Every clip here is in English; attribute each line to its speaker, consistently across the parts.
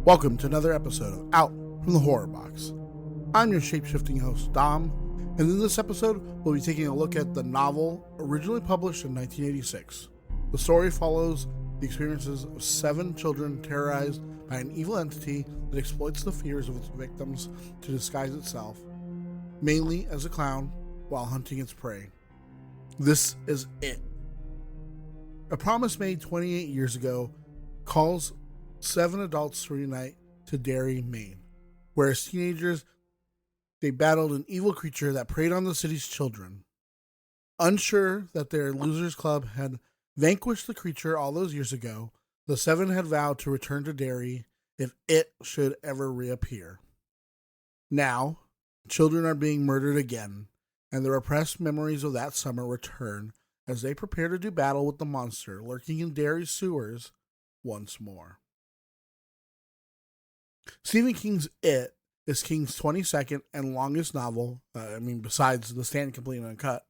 Speaker 1: Welcome to another episode of Out from the Horrorbox. I'm your shape-shifting host, Dom, and in this episode, we'll be taking a look at the novel originally published in 1986. The story follows the experiences of 7 children terrorized by an evil entity that exploits the fears of its victims to disguise itself, mainly as a clown, while hunting its prey. This is It. A promise made 28 years ago calls 7 adults to reunite to Derry, Maine, where as teenagers they battled an evil creature that preyed on the city's children. Unsure that their Losers Club had vanquished the creature all those years ago, the 7 had vowed to return to Derry if it should ever reappear. Now, children are being murdered again, and the repressed memories of that summer return as they prepare to do battle with the monster lurking in Derry's sewers once more. Stephen King's It is King's 22nd and longest novel, besides The Stand Complete and Uncut,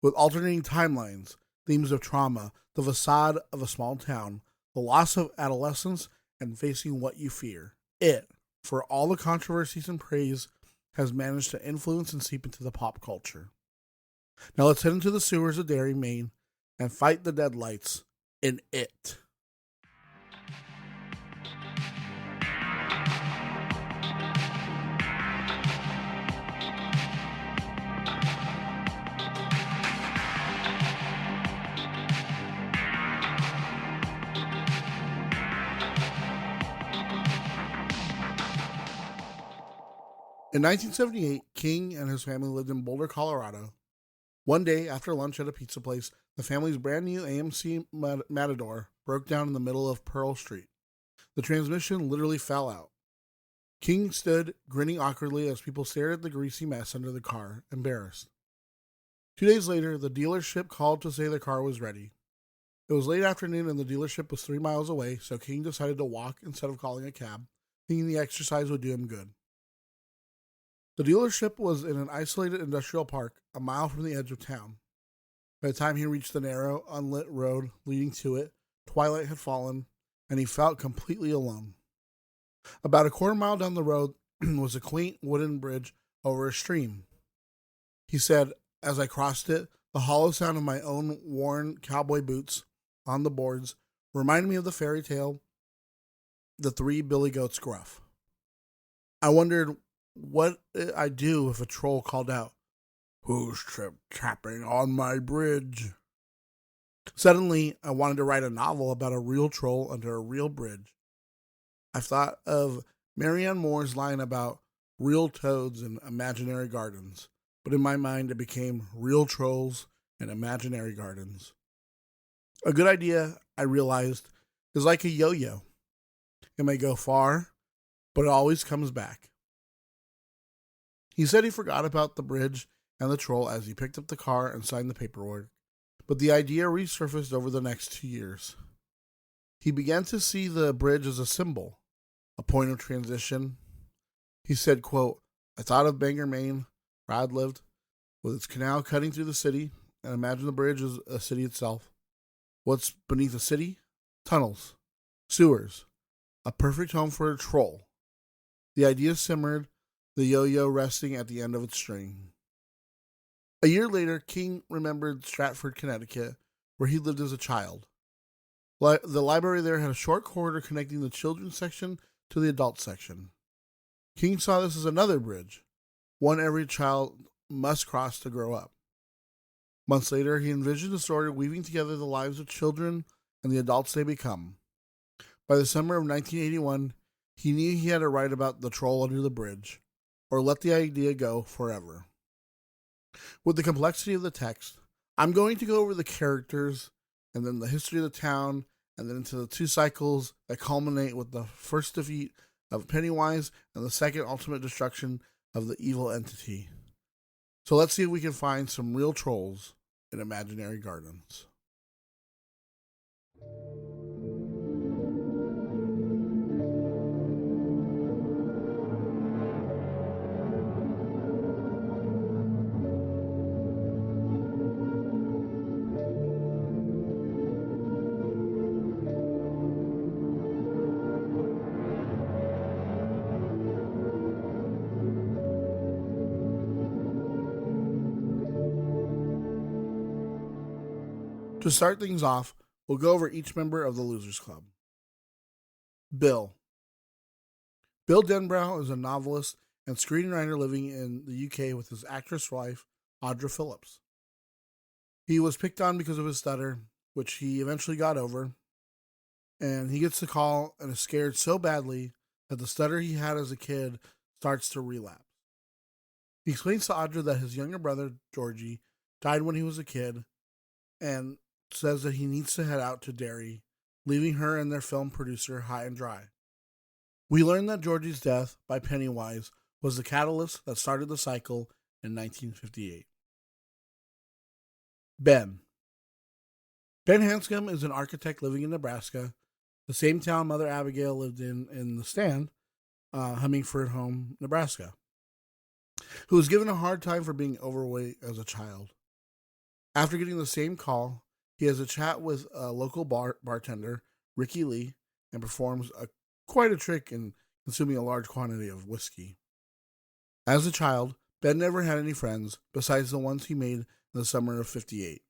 Speaker 1: with alternating timelines, themes of trauma, the facade of a small town, the loss of adolescence, and facing what you fear. It, for all the controversies and praise, has managed to influence and seep into the pop culture. Now let's head into the sewers of Derry, Maine, and fight the deadlights in It. In 1978, King and his family lived in Boulder, Colorado. One day, after lunch at a pizza place, the family's brand new AMC Matador broke down in the middle of Pearl Street. The transmission literally fell out. King stood, grinning awkwardly as people stared at the greasy mess under the car, embarrassed. 2 days later, the dealership called to say the car was ready. It was late afternoon and the dealership was 3 miles away, so King decided to walk instead of calling a cab, thinking the exercise would do him good. The dealership was in an isolated industrial park a mile from the edge of town. By the time he reached the narrow, unlit road leading to it, twilight had fallen, and he felt completely alone. About a quarter mile down the road was a quaint wooden bridge over a stream. He said, as I crossed it, the hollow sound of my own worn cowboy boots on the boards reminded me of the fairy tale, The 3 Billy Goats Gruff. I wondered what I'd do if a troll called out, "Who's tapping on my bridge?" Suddenly, I wanted to write a novel about a real troll under a real bridge. I thought of Marianne Moore's line about real toads and imaginary gardens, but in my mind it became real trolls and imaginary gardens. A good idea, I realized, is like a yo-yo. It may go far, but it always comes back. He said he forgot about the bridge and the troll as he picked up the car and signed the paperwork, but the idea resurfaced over the next 2 years. He began to see the bridge as a symbol, a point of transition. He said, quote, I thought of Bangor, Maine, where I'd lived, with its canal cutting through the city, and imagined the bridge as a city itself. What's beneath the city? Tunnels, sewers, a perfect home for a troll. The idea simmered, the yo-yo resting at the end of its string. A year later, King remembered Stratford, Connecticut, where he lived as a child. The library there had a short corridor connecting the children's section to the adult section. King saw this as another bridge, one every child must cross to grow up. Months later, he envisioned the story weaving together the lives of children and the adults they become. By the summer of 1981, he knew he had to write about the troll under the bridge, or let the idea go forever. With the complexity of the text, I'm going to go over the characters, and then the history of the town, and then into the 2 cycles that culminate with the first defeat of Pennywise and the second ultimate destruction of the evil entity. So let's see if we can find some real trolls in imaginary gardens. To start things off, we'll go over each member of the Losers Club. Bill. Bill Denbrough is a novelist and screenwriter living in the UK with his actress wife, Audra Phillips. He was picked on because of his stutter, which he eventually got over, and he gets the call and is scared so badly that the stutter he had as a kid starts to relapse. He explains to Audra that his younger brother, Georgie, died when he was a kid, and says that he needs to head out to Derry, leaving her and their film producer high and dry. We learn that Georgie's death by Pennywise was the catalyst that started the cycle in 1958. Ben. Ben Hanscom is an architect living in Nebraska, the same town Mother Abigail lived in The Stand, Hummingford Home, Nebraska, who was given a hard time for being overweight as a child. After getting the same call, he has a chat with a local bartender, Ricky Lee, and performs quite a trick in consuming a large quantity of whiskey. As a child, Ben never had any friends besides the ones he made in the summer of '58.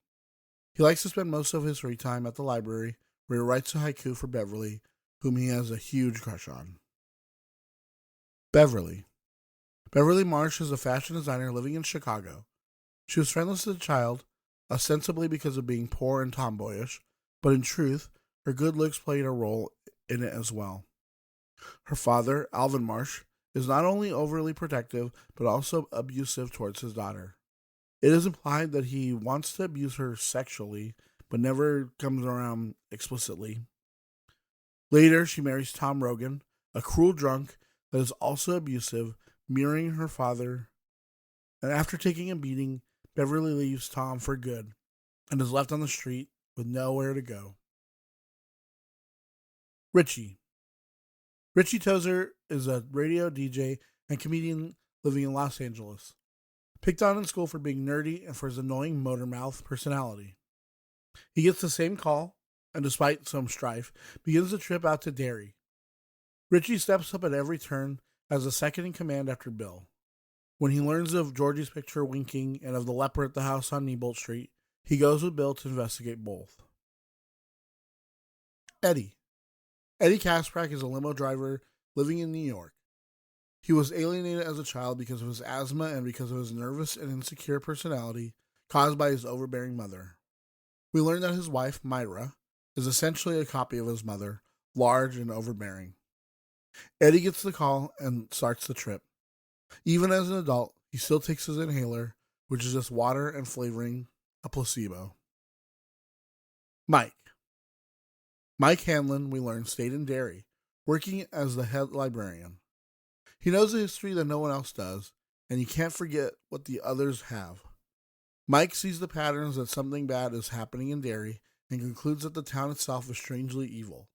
Speaker 1: He likes to spend most of his free time at the library, where he writes a haiku for Beverly, whom he has a huge crush on. Beverly. Beverly Marsh is a fashion designer living in Chicago. She was friendless as a child, ostensibly because of being poor and tomboyish, but in truth, her good looks played a role in it as well. Her father, Alvin Marsh, is not only overly protective, but also abusive towards his daughter. It is implied that he wants to abuse her sexually, but never comes around explicitly. Later, she marries Tom Rogan, a cruel drunk that is also abusive, mirroring her father. And after taking a beating, Beverly leaves Tom for good and is left on the street with nowhere to go. Richie. Richie Tozer is a radio DJ and comedian living in Los Angeles. Picked on in school for being nerdy and for his annoying motor mouth personality. He gets the same call, and despite some strife, begins the trip out to Derry. Richie steps up at every turn as a second in command after Bill. When he learns of Georgie's picture winking and of the leper at the house on Neibolt Street, he goes with Bill to investigate both. Eddie. Eddie Kasprak is a limo driver living in New York. He was alienated as a child because of his asthma and because of his nervous and insecure personality caused by his overbearing mother. We learn that his wife, Myra, is essentially a copy of his mother, large and overbearing. Eddie gets the call and starts the trip. Even as an adult, he still takes his inhaler, which is just water and flavoring, a placebo. Mike. Mike Hanlon, we learn, stayed in Derry, working as the head librarian. He knows a history that no one else does, and he can't forget what the others have. Mike sees the patterns that something bad is happening in Derry and concludes that the town itself is strangely evil.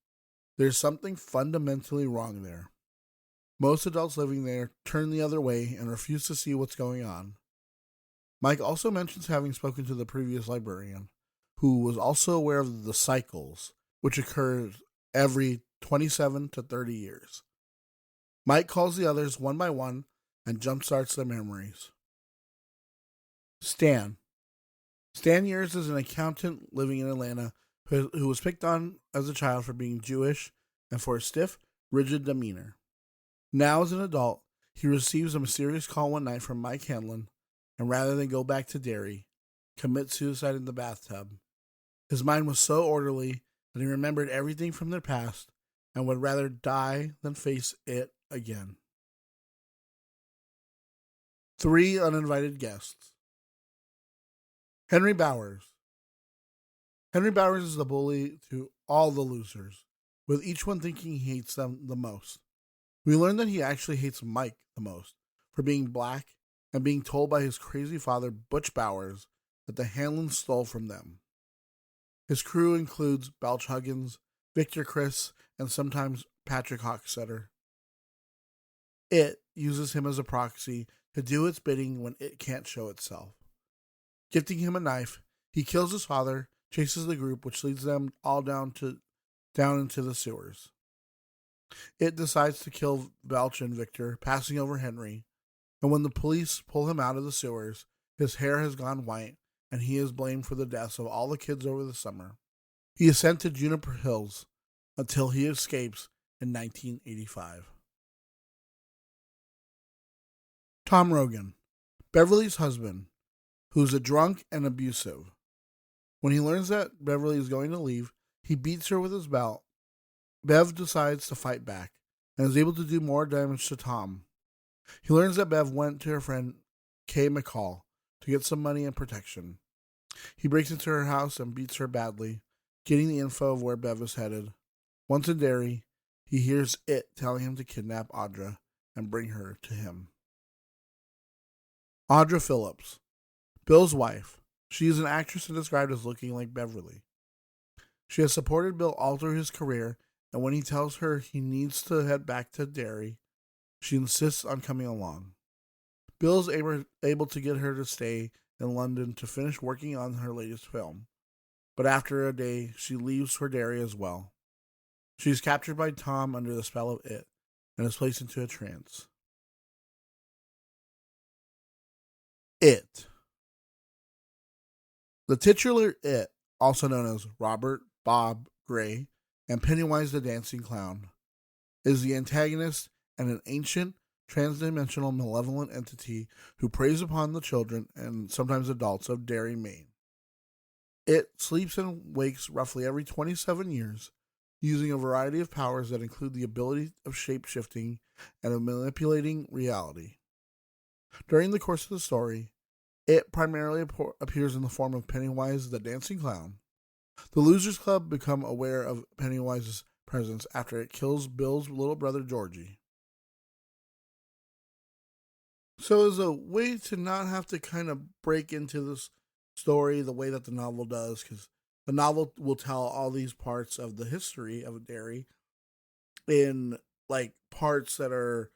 Speaker 1: There's something fundamentally wrong there. Most adults living there turn the other way and refuse to see what's going on. Mike also mentions having spoken to the previous librarian, who was also aware of the cycles, which occurs every 27 to 30 years. Mike calls the others one by one and jumpstarts their memories. Stan. Stan Years is an accountant living in Atlanta who was picked on as a child for being Jewish and for a stiff, rigid demeanor. Now, as an adult, he receives a mysterious call one night from Mike Hanlon, and rather than go back to Derry, commits suicide in the bathtub. His mind was so orderly that he remembered everything from their past and would rather die than face it again. 3 uninvited guests. Henry Bowers. Henry Bowers is the bully to all the losers, with each one thinking he hates them the most. We learn that he actually hates Mike the most for being black and being told by his crazy father, Butch Bowers, that the Hanlons stole from them. His crew includes Belch Huggins, Victor Chris, and sometimes Patrick Hocksetter. It uses him as a proxy to do its bidding when it can't show itself. Gifting him a knife, he kills his father, chases the group, which leads them all down into the sewers. It decides to kill Belch and Victor, passing over Henry, and when the police pull him out of the sewers, his hair has gone white, and he is blamed for the deaths of all the kids over the summer. He is sent to Juniper Hills until he escapes in 1985. Tom Rogan, Beverly's husband, who's a drunk and abusive. When he learns that Beverly is going to leave, he beats her with his belt. Bev decides to fight back and is able to do more damage to Tom. He learns that Bev went to her friend Kay McCall to get some money and protection. He breaks into her house and beats her badly, getting the info of where Bev is headed. Once in Derry, he hears it telling him to kidnap Audra and bring her to him. Audra Phillips, Bill's wife. She is an actress and described as looking like Beverly. She has supported Bill all through his career, and when he tells her he needs to head back to Derry, she insists on coming along. Bill is able to get her to stay in London to finish working on her latest film, but after a day, she leaves for Derry as well. She is captured by Tom under the spell of it and is placed into a trance. It. The titular It, also known as Robert Bob Gray and Pennywise the Dancing Clown, is the antagonist and an ancient, transdimensional malevolent entity who preys upon the children and sometimes adults of Derry, Maine. It sleeps and wakes roughly every 27 years, using a variety of powers that include the ability of shape-shifting and of manipulating reality. During the course of the story, it primarily appears in the form of Pennywise the Dancing Clown. The Losers Club become aware of Pennywise's presence after it kills Bill's little brother Georgie. So as a way to not have to kind of break into this story the way that the novel does, because the novel will tell all these parts of the history of Derry in like parts that are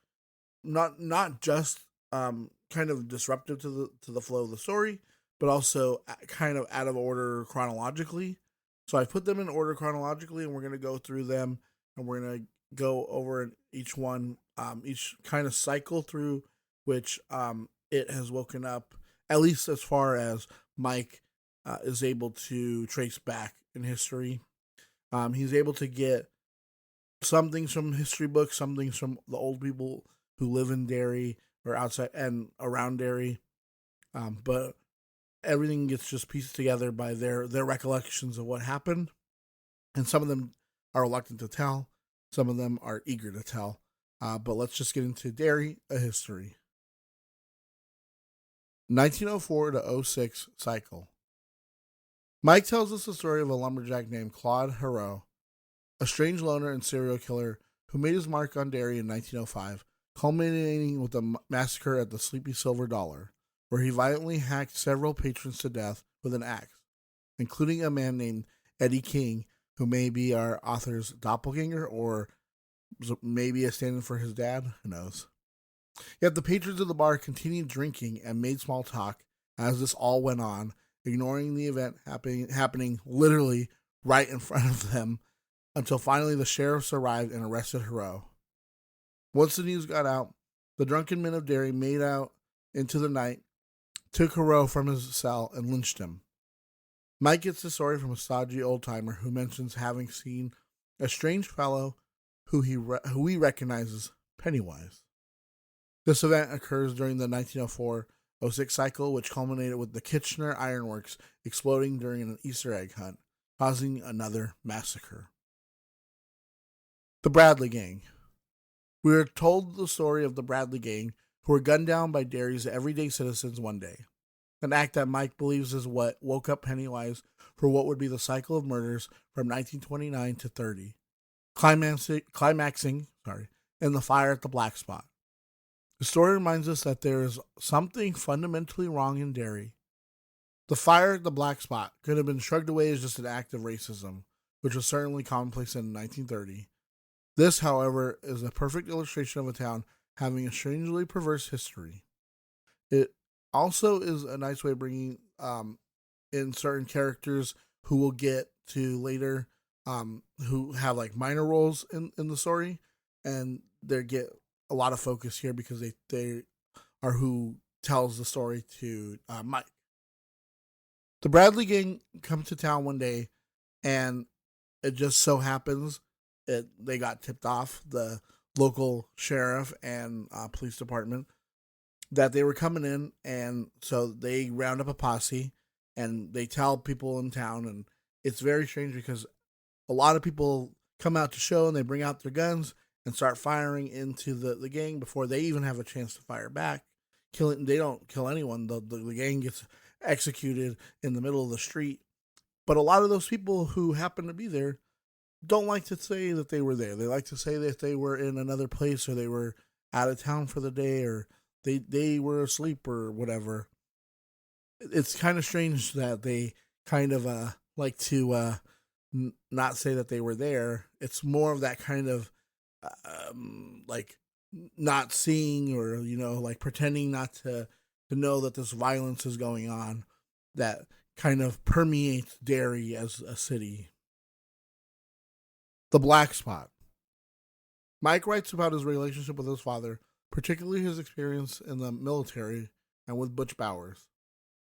Speaker 1: not just kind of disruptive to the flow of the story, but also kind of out of order chronologically. So I put them in order chronologically, and we're going to go through them, and we're going to go over each one, each kind of cycle through which it has woken up, at least as far as Mike is able to trace back in history. He's able to get some things from history books, some things from the old people who live in Derry or outside and around Derry, but everything gets just pieced together by their recollections of what happened, and some of them are reluctant to tell, some of them are eager to tell. But let's just get into Derry, a history. 1904 to 06 cycle. Mike tells us the story of a lumberjack named Claude Hero, a strange loner and serial killer who made his mark on Derry in 1905, culminating with the massacre at the Sleepy Silver Dollar, where he violently hacked several patrons to death with an axe, including a man named Eddie King, who may be our author's doppelganger or maybe a stand-in for his dad, who knows. Yet the patrons of the bar continued drinking and made small talk as this all went on, ignoring the event happening literally right in front of them, until finally the sheriffs arrived and arrested Hero. Once the news got out, the drunken men of Derry made out into the night, took Hero from his cell, and lynched him. Mike gets the story from a stodgy old-timer who mentions having seen a strange fellow who he recognizes Pennywise. This event occurs during the 1904-06 cycle, which culminated with the Kitchener Ironworks exploding during an Easter egg hunt, causing another massacre. The Bradley Gang. We are told the story of the Bradley Gang, who were gunned down by Derry's everyday citizens one day, an act that Mike believes is what woke up Pennywise for what would be the cycle of murders from 1929 to 30, climaxing in the fire at the Black Spot. The story reminds us that there is something fundamentally wrong in Derry. The fire at the Black Spot could have been shrugged away as just an act of racism, which was certainly commonplace in 1930. This, however, is a perfect illustration of a town having a strangely perverse history. It also is a nice way of bringing in certain characters who we'll get to later, who have like minor roles in the story, and they get a lot of focus here because they are who tells the story to Mike. The Bradley gang come to town one day, and it just so happens they got tipped off, the local sheriff and police department, that they were coming in, and so they round up a posse and they tell people in town, and it's very strange because a lot of people come out to show and they bring out their guns and start firing into the gang before they even have a chance to fire back. They don't kill anyone. The gang gets executed in the middle of the street. But a lot of those people who happen to be there don't like to say that they were there. They like to say that they were in another place, or they were out of town for the day, or they were asleep or whatever. It's kind of strange that they kind of like to not say that they were there. It's more of that kind of like not seeing, or like pretending not to know that this violence is going on, that kind of permeates Derry as a city. The black spot. Mike writes about his relationship with his father, particularly his experience in the military and with Butch Bowers.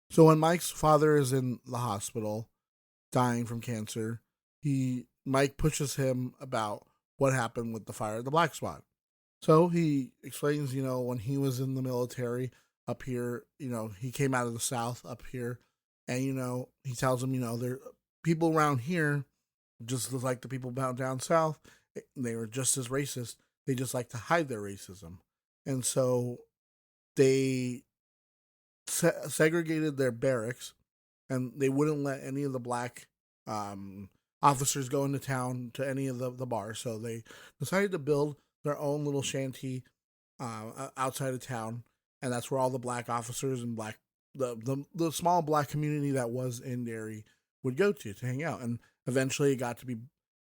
Speaker 1: So when Mike's father is in the hospital, dying from cancer, Mike pushes him about what happened with the fire at the black spot. So he explains, when he was in the military up here, he came out of the South up here, and, he tells him, there people around here, just like the people down south, they were just as racist. They just like to hide their racism. And so they segregated their barracks, and they wouldn't let any of the black officers go into town to any of the bars. So they decided to build their own little shanty outside of town, and that's where all the black officers and the small black community that was in Derry would go to hang out. And eventually it got to be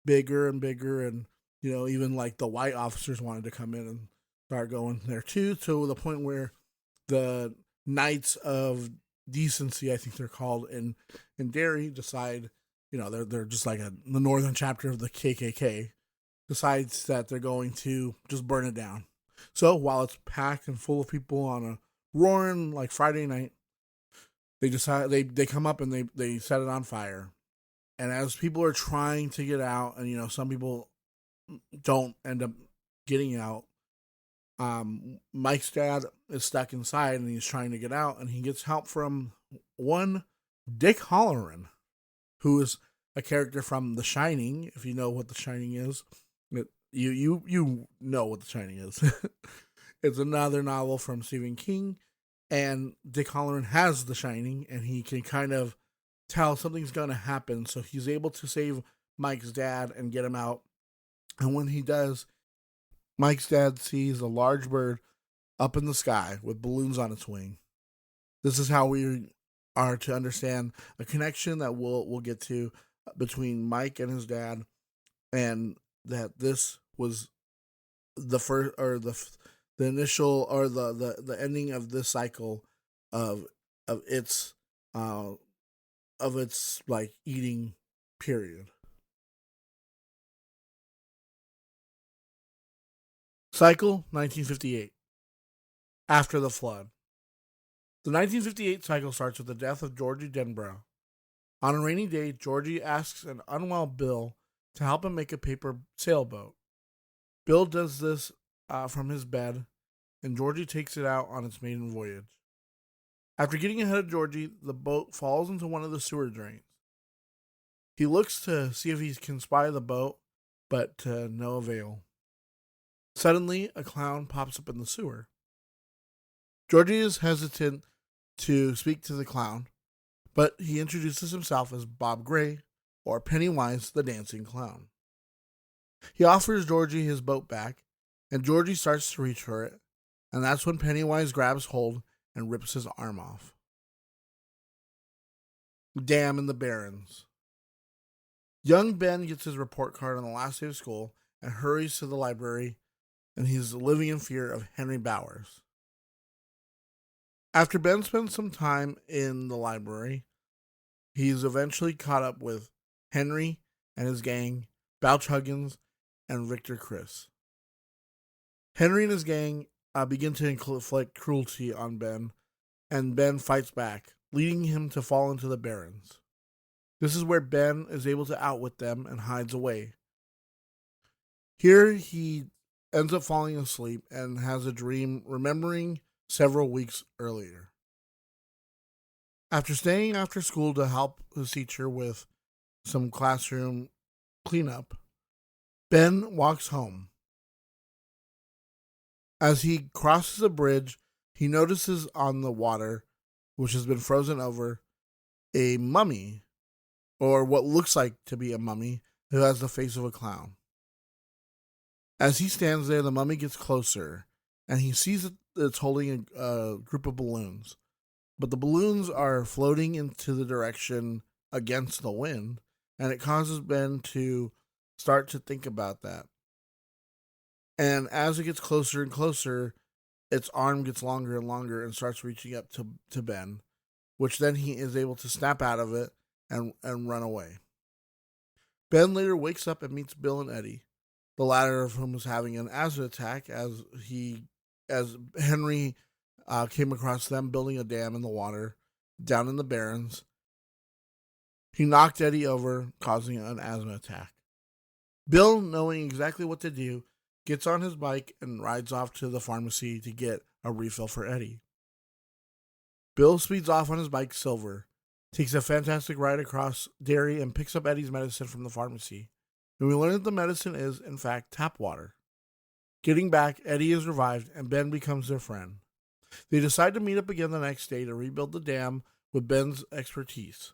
Speaker 1: bigger and bigger, and even like the white officers wanted to come in and start going there too, to the point where the Knights of Decency, I think they're called, in Derry, decide, they're just like the northern chapter of the KKK, decides that they're going to just burn it down. So while it's packed and full of people on a roaring like Friday night, they decide they come up and they set it on fire. And as people are trying to get out, and some people don't end up getting out, Mike's dad is stuck inside and he's trying to get out, and he gets help from one Dick Halloran, who is a character from The Shining. If you know what The Shining is, you know what The Shining is. It's another novel from Stephen King, and Dick Halloran has The Shining, and he can kind of tell something's going to happen, so he's able to save Mike's dad and get him out. And when he does, Mike's dad sees a large bird up in the sky with balloons on its wing. This is how we are to understand a connection that we'll get to between Mike and his dad, and that this was the first, or the initial, or the ending of this cycle of its like eating period. Cycle 1958. After the flood. The 1958 cycle starts with the death of Georgie Denbrough. On a rainy day, Georgie asks an unwell Bill to help him make a paper sailboat. Bill does this from his bed, and Georgie takes it out on its maiden voyage. After getting ahead of Georgie, the boat falls into one of the sewer drains. He looks to see if he can spy the boat, but to no avail. Suddenly, a clown pops up in the sewer. Georgie is hesitant to speak to the clown, but he introduces himself as Bob Gray, or Pennywise the Dancing Clown. He offers Georgie his boat back, and Georgie starts to reach for it, and that's when Pennywise grabs hold and rips his arm off. Dam in the Barrens. Young Ben gets his report card on the last day of school and hurries to the library, and he's living in fear of Henry Bowers. After Ben spends some time in the library, he's eventually caught up with Henry and his gang, Bouch Huggins, and Victor Chris. Henry and his gang begin to inflict cruelty on Ben, and Ben fights back, leading him to fall into the barrens. This is where Ben is able to outwit them and hides away. Here he ends up falling asleep and has a dream remembering several weeks earlier. After staying after school to help his teacher with some classroom cleanup, Ben walks home. As he crosses a bridge, he notices on the water, which has been frozen over, a mummy, or what looks like to be a mummy, who has the face of a clown. As he stands there, the mummy gets closer, and he sees that it's holding a group of balloons. But the balloons are floating into the direction against the wind, and it causes Ben to start to think about that. And as it gets closer and closer, its arm gets longer and longer and starts reaching up to Ben, which then he is able to snap out of it and run away. Ben later wakes up and meets Bill and Eddie, the latter of whom is having an asthma attack as Henry came across them building a dam in the water down in the barrens. He knocked Eddie over, causing an asthma attack. Bill, knowing exactly what to do, gets on his bike and rides off to the pharmacy to get a refill for Eddie. Bill speeds off on his bike, Silver, takes a fantastic ride across Derry, and picks up Eddie's medicine from the pharmacy. And we learn that the medicine is, in fact, tap water. Getting back, Eddie is revived, and Ben becomes their friend. They decide to meet up again the next day to rebuild the dam with Ben's expertise.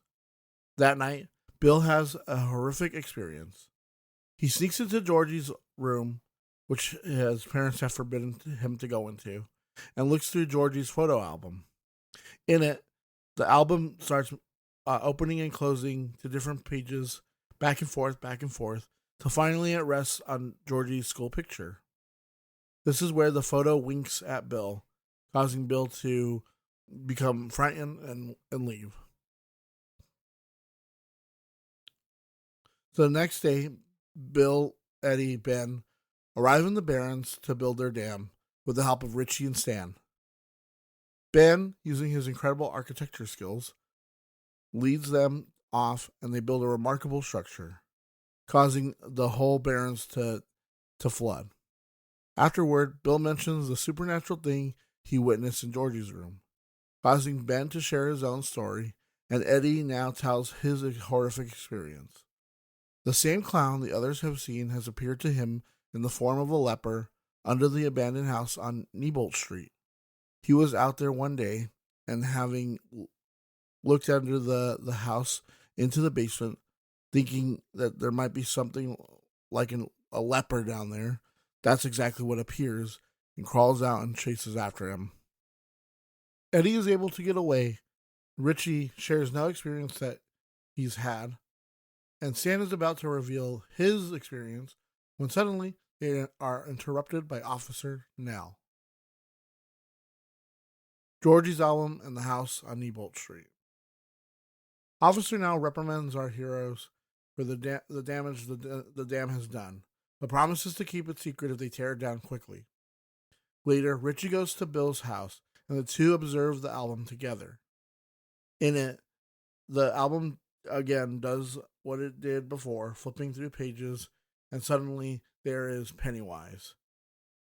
Speaker 1: That night, Bill has a horrific experience. He sneaks into Georgie's room, which his parents have forbidden him to go into, and looks through Georgie's photo album. In it, the album starts opening and closing to different pages, back and forth, till finally it rests on Georgie's school picture. This is where the photo winks at Bill, causing Bill to become frightened and leave. So the next day, Bill, Eddie, Ben arrive in the Barrens to build their dam with the help of Richie and Stan. Ben, using his incredible architecture skills, leads them off and they build a remarkable structure, causing the whole Barrens to flood. Afterward, Bill mentions the supernatural thing he witnessed in Georgie's room, causing Ben to share his own story, and Eddie now tells his horrific experience. The same clown the others have seen has appeared to him in the form of a leper under the abandoned house on Neibolt Street. He was out there one day, and having looked under the house into the basement, thinking that there might be something like a leper down there, that's exactly what appears, and crawls out and chases after him. Eddie is able to get away. Richie shares no experience that he's had, and Stan is about to reveal his experience when suddenly they are interrupted by Officer Nell. Georgie's album and the house on Neibolt Street. Officer Nell reprimands our heroes for the damage the dam has done, but promises to keep it secret if they tear it down quickly. Later, Richie goes to Bill's house, and the two observe the album together. In it, the album again does what it did before, flipping through pages, and suddenly there is Pennywise.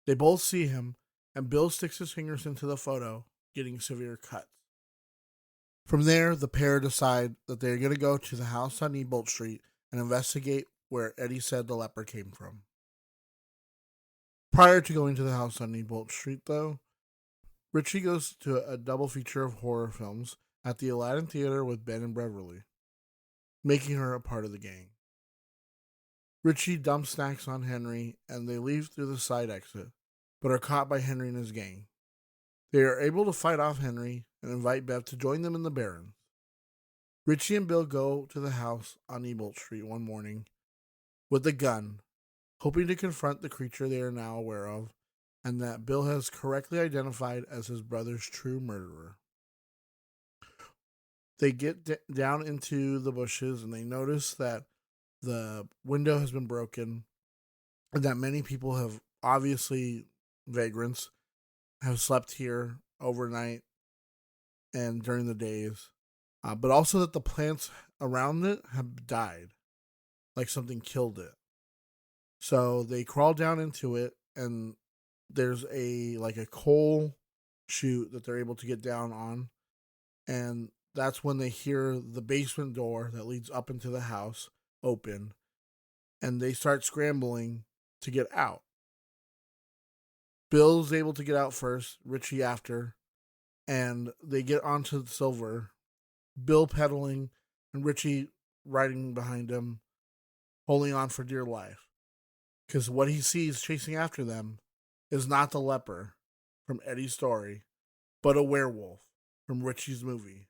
Speaker 1: They both see him, and Bill sticks his fingers into the photo, getting severe cuts. From there, the pair decide that they're going to go to the house on Neibolt Street and investigate where Eddie said the leper came from. Prior to going to the house on Neibolt Street, though, Richie goes to a double feature of horror films at the Aladdin Theater with Ben and Beverly, making her a part of the gang. Richie dumps snacks on Henry, and they leave through the side exit, but are caught by Henry and his gang. They are able to fight off Henry and invite Bev to join them in the Barrens. Richie and Bill go to the house on Neibolt Street one morning with a gun, hoping to confront the creature they are now aware of, and that Bill has correctly identified as his brother's true murderer. They get down into the bushes and they notice that the window has been broken and that many people have, obviously vagrants, have slept here overnight and during the days. but also that the plants around it have died, like something killed it. So they crawl down into it, and there's a coal chute that they're able to get down on, and that's when they hear the basement door that leads up into the house open, and they start scrambling to get out. Bill's able to get out first, Richie after, and they get onto the silver. Bill pedaling and Richie riding behind him, holding on for dear life. Because what he sees chasing after them is not the leper from Eddie's story, but a werewolf from Richie's movie.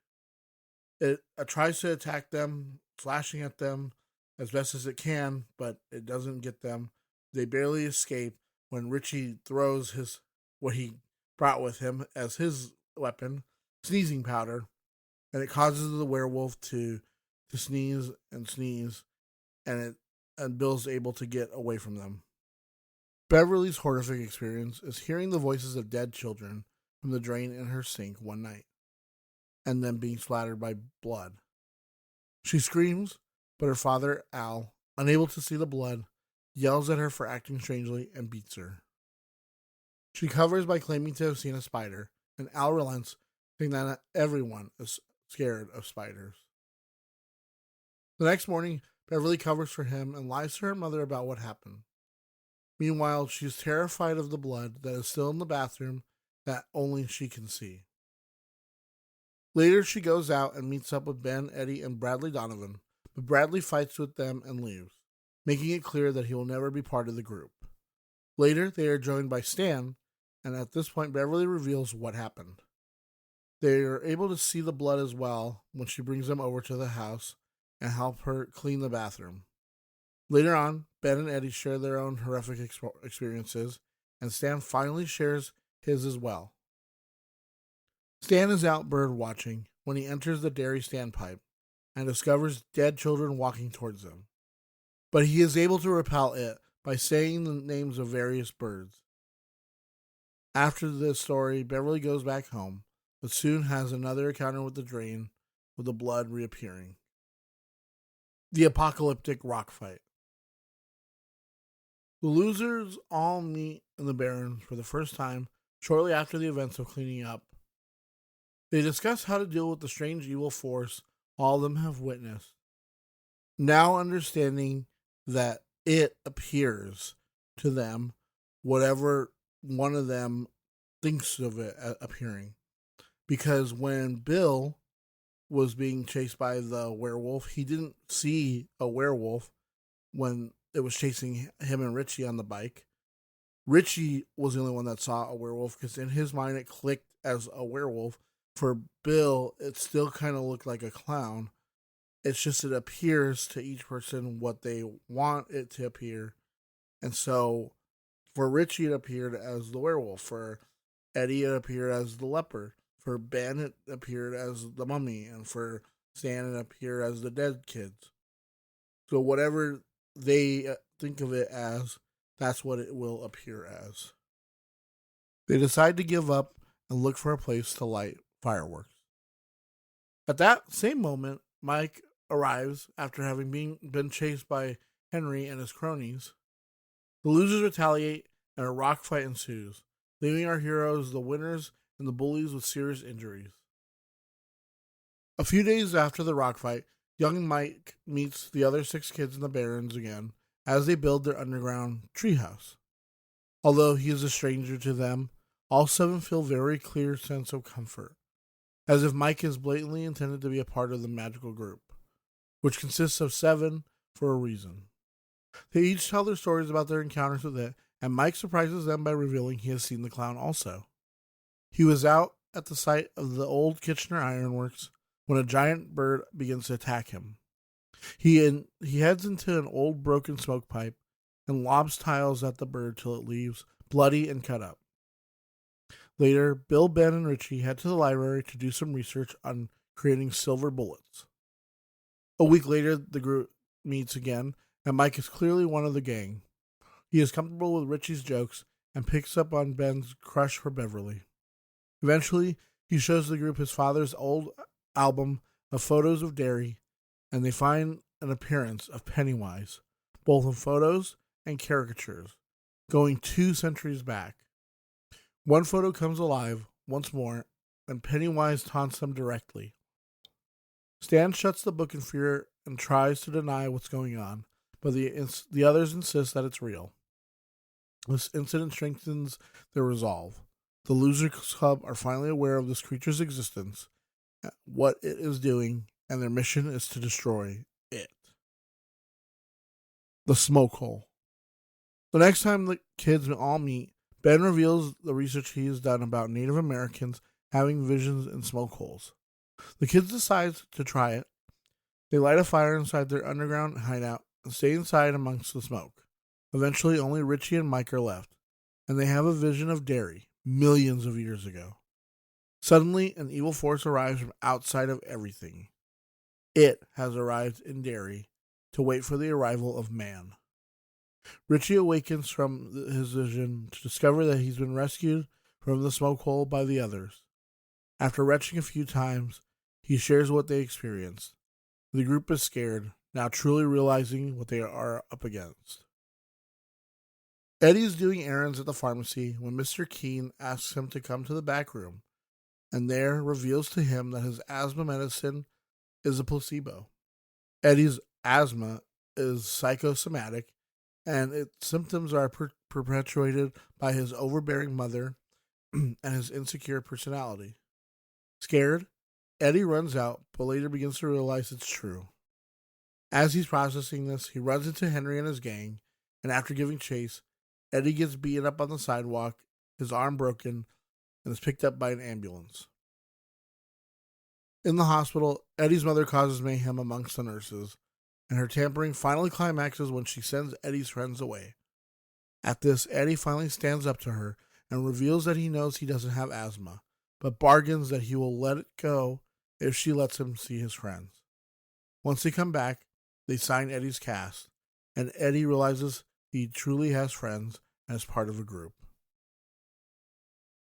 Speaker 1: It tries to attack them, slashing at them as best as it can, but it doesn't get them. They barely escape when Richie throws what he brought with him as his weapon, sneezing powder, and it causes the werewolf to sneeze, and Bill's able to get away from them. Beverly's horrific experience is hearing the voices of dead children from the drain in her sink one night, and then being splattered by blood. She screams, but her father, Al, unable to see the blood, yells at her for acting strangely and beats her. She covers by claiming to have seen a spider, and Al relents, saying that everyone is scared of spiders. The next morning, Beverly covers for him and lies to her mother about what happened. Meanwhile, she's terrified of the blood that is still in the bathroom that only she can see. Later, she goes out and meets up with Ben, Eddie, and Bradley Donovan, but Bradley fights with them and leaves, making it clear that he will never be part of the group. Later, they are joined by Stan, and at this point, Beverly reveals what happened. They are able to see the blood as well when she brings them over to the house and help her clean the bathroom. Later on, Ben and Eddie share their own horrific experiences, and Stan finally shares his as well. Stan is out bird watching when he enters the Derry standpipe and discovers dead children walking towards him. But he is able to repel it by saying the names of various birds. After this story, Beverly goes back home, but soon has another encounter with the drain, with the blood reappearing. The apocalyptic rock fight. The losers all meet in the Barrens for the first time shortly after the events of cleaning up. They discuss how to deal with the strange evil force all of them have witnessed, now understanding that it appears to them whatever one of them thinks of it appearing. Because when Bill was being chased by the werewolf, he didn't see a werewolf when it was chasing him and Richie on the bike. Richie was the only one that saw a werewolf because in his mind it clicked as a werewolf. For Bill, it still kind of looked like a clown. It's just it appears to each person what they want it to appear. And so for Richie, it appeared as the werewolf. For Eddie, it appeared as the leopard. For Ben, it appeared as the mummy. And for Stan, it appeared as the dead kids. So whatever they think of it as, that's what it will appear as. They decide to give up and look for a place to light fireworks. At that same moment, Mike arrives after having been chased by Henry and his cronies. The losers retaliate and a rock fight ensues, leaving our heroes, the winners, and the bullies with serious injuries. A few days after the rock fight, young Mike meets the other 6 kids in the Barrens again as they build their underground treehouse. Although he is a stranger to them, all 7 feel a very clear sense of comfort, as if Mike is blatantly intended to be a part of the magical group, which consists of 7 for a reason. They each tell their stories about their encounters with it, and Mike surprises them by revealing he has seen the clown also. He was out at the site of the old Kitchener Ironworks when a giant bird begins to attack him. He heads into an old broken smoke pipe and lobs tiles at the bird till it leaves bloody and cut up. Later, Bill, Ben, and Richie head to the library to do some research on creating silver bullets. A week later, the group meets again, and Mike is clearly one of the gang. He is comfortable with Richie's jokes and picks up on Ben's crush for Beverly. Eventually, he shows the group his father's old album of photos of Derry, and they find an appearance of Pennywise, both in photos and caricatures, going 2 centuries back. One photo comes alive once more, and Pennywise taunts them directly. Stan shuts the book in fear and tries to deny what's going on, but the others insist that it's real. This incident strengthens their resolve. The Losers Club are finally aware of this creature's existence, what it is doing, and their mission is to destroy it. The Smoke Hole. The next time the kids all meet, Ben reveals the research he has done about Native Americans having visions in smoke holes. The kids decide to try it. They light a fire inside their underground hideout and stay inside amongst the smoke. Eventually, only Richie and Mike are left, and they have a vision of Derry, millions of years ago. Suddenly, an evil force arrives from outside of everything. It has arrived in Derry to wait for the arrival of man. Richie awakens from his vision to discover that he's been rescued from the smoke hole by the others. After retching a few times, he shares what they experienced. The group is scared, now truly realizing what they are up against. Eddie is doing errands at the pharmacy when Mr. Keene asks him to come to the back room, and there reveals to him that his asthma medicine is a placebo. Eddie's asthma is psychosomatic, and its symptoms are perpetuated by his overbearing mother and his insecure personality. Scared, Eddie runs out, but later begins to realize it's true. As he's processing this, he runs into Henry and his gang, and after giving chase, Eddie gets beaten up on the sidewalk, his arm broken, and is picked up by an ambulance. In the hospital, Eddie's mother causes mayhem amongst the nurses, and her tampering finally climaxes when she sends Eddie's friends away. At this, Eddie finally stands up to her and reveals that he knows he doesn't have asthma, but bargains that he will let it go if she lets him see his friends. Once they come back, they sign Eddie's cast, and Eddie realizes he truly has friends and is part of a group.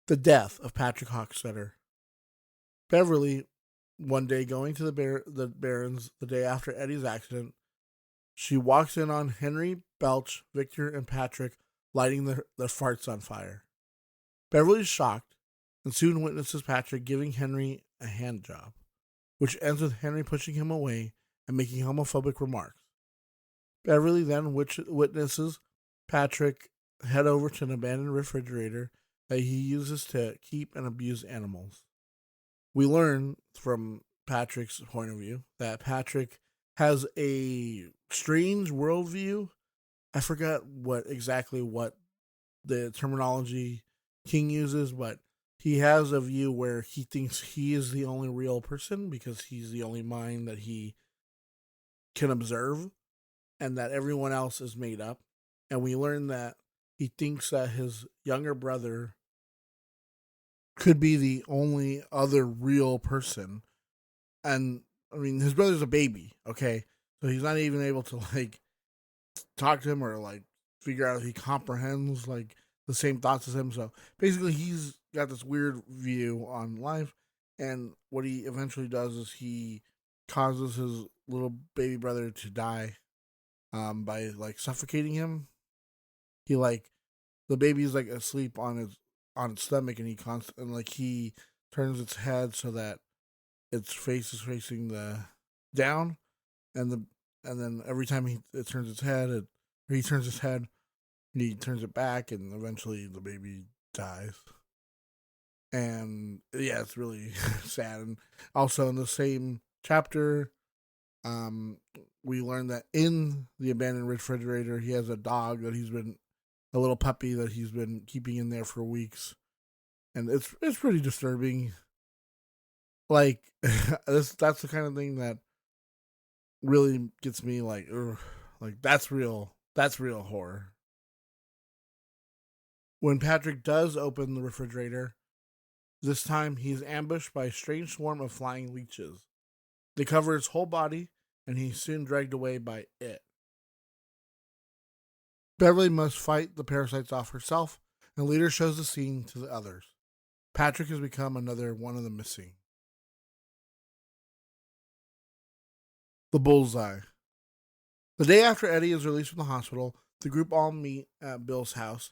Speaker 1: The death of Patrick Hockstetter. Beverly, one day going to the Barrens the day after Eddie's accident, she walks in on Henry, Belch, Victor, and Patrick lighting their farts on fire. Beverly is shocked and soon witnesses Patrick giving Henry a hand job, which ends with Henry pushing him away and making homophobic remarks. Beverly then witnesses Patrick head over to an abandoned refrigerator that he uses to keep and abuse animals. We learn from Patrick's point of view that Patrick has a strange worldview. I forgot what the terminology King uses, but he has a view where he thinks he is the only real person because he's the only mind that he can observe, and that everyone else is made up. And we learn that he thinks that his younger brother could be the only other real person. And, I mean, his brother's a baby, okay? So he's not even able to, talk to him or, figure out if he comprehends, the same thoughts as him. So basically, he's got this weird view on life. And what he eventually does is he causes his little baby brother to die by suffocating him. He the baby's asleep on its stomach, and he turns its head so that its face is facing the down, and then every time it turns its head, he turns his head, and he turns it back, and eventually the baby dies. And yeah, it's really sad. And also in the same chapter, we learn that in the abandoned refrigerator, he has a dog that a little puppy that he's been keeping in there for weeks, and it's pretty disturbing. That's the kind of thing that really gets me that's real horror. When Patrick does open the refrigerator, this time he's ambushed by a strange swarm of flying leeches. They cover his whole body, and he's soon dragged away by it. Beverly must fight the parasites off herself, and later shows the scene to the others. Patrick has become another one of the missing. The Bullseye. The day after Eddie is released from the hospital, the group all meet at Bill's house,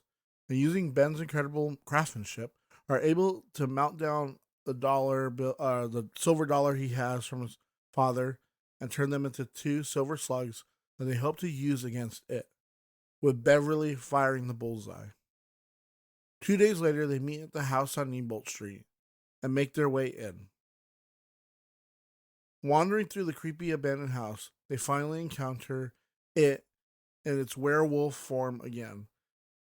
Speaker 1: and using Ben's incredible craftsmanship, are able to melt down the silver dollar he has from his father, and turn them into 2 silver slugs that they hope to use against it, with Beverly firing the bullseye. 2 days later, they meet at the house on Neibolt Street and make their way in. Wandering through the creepy abandoned house, they finally encounter it in its werewolf form again.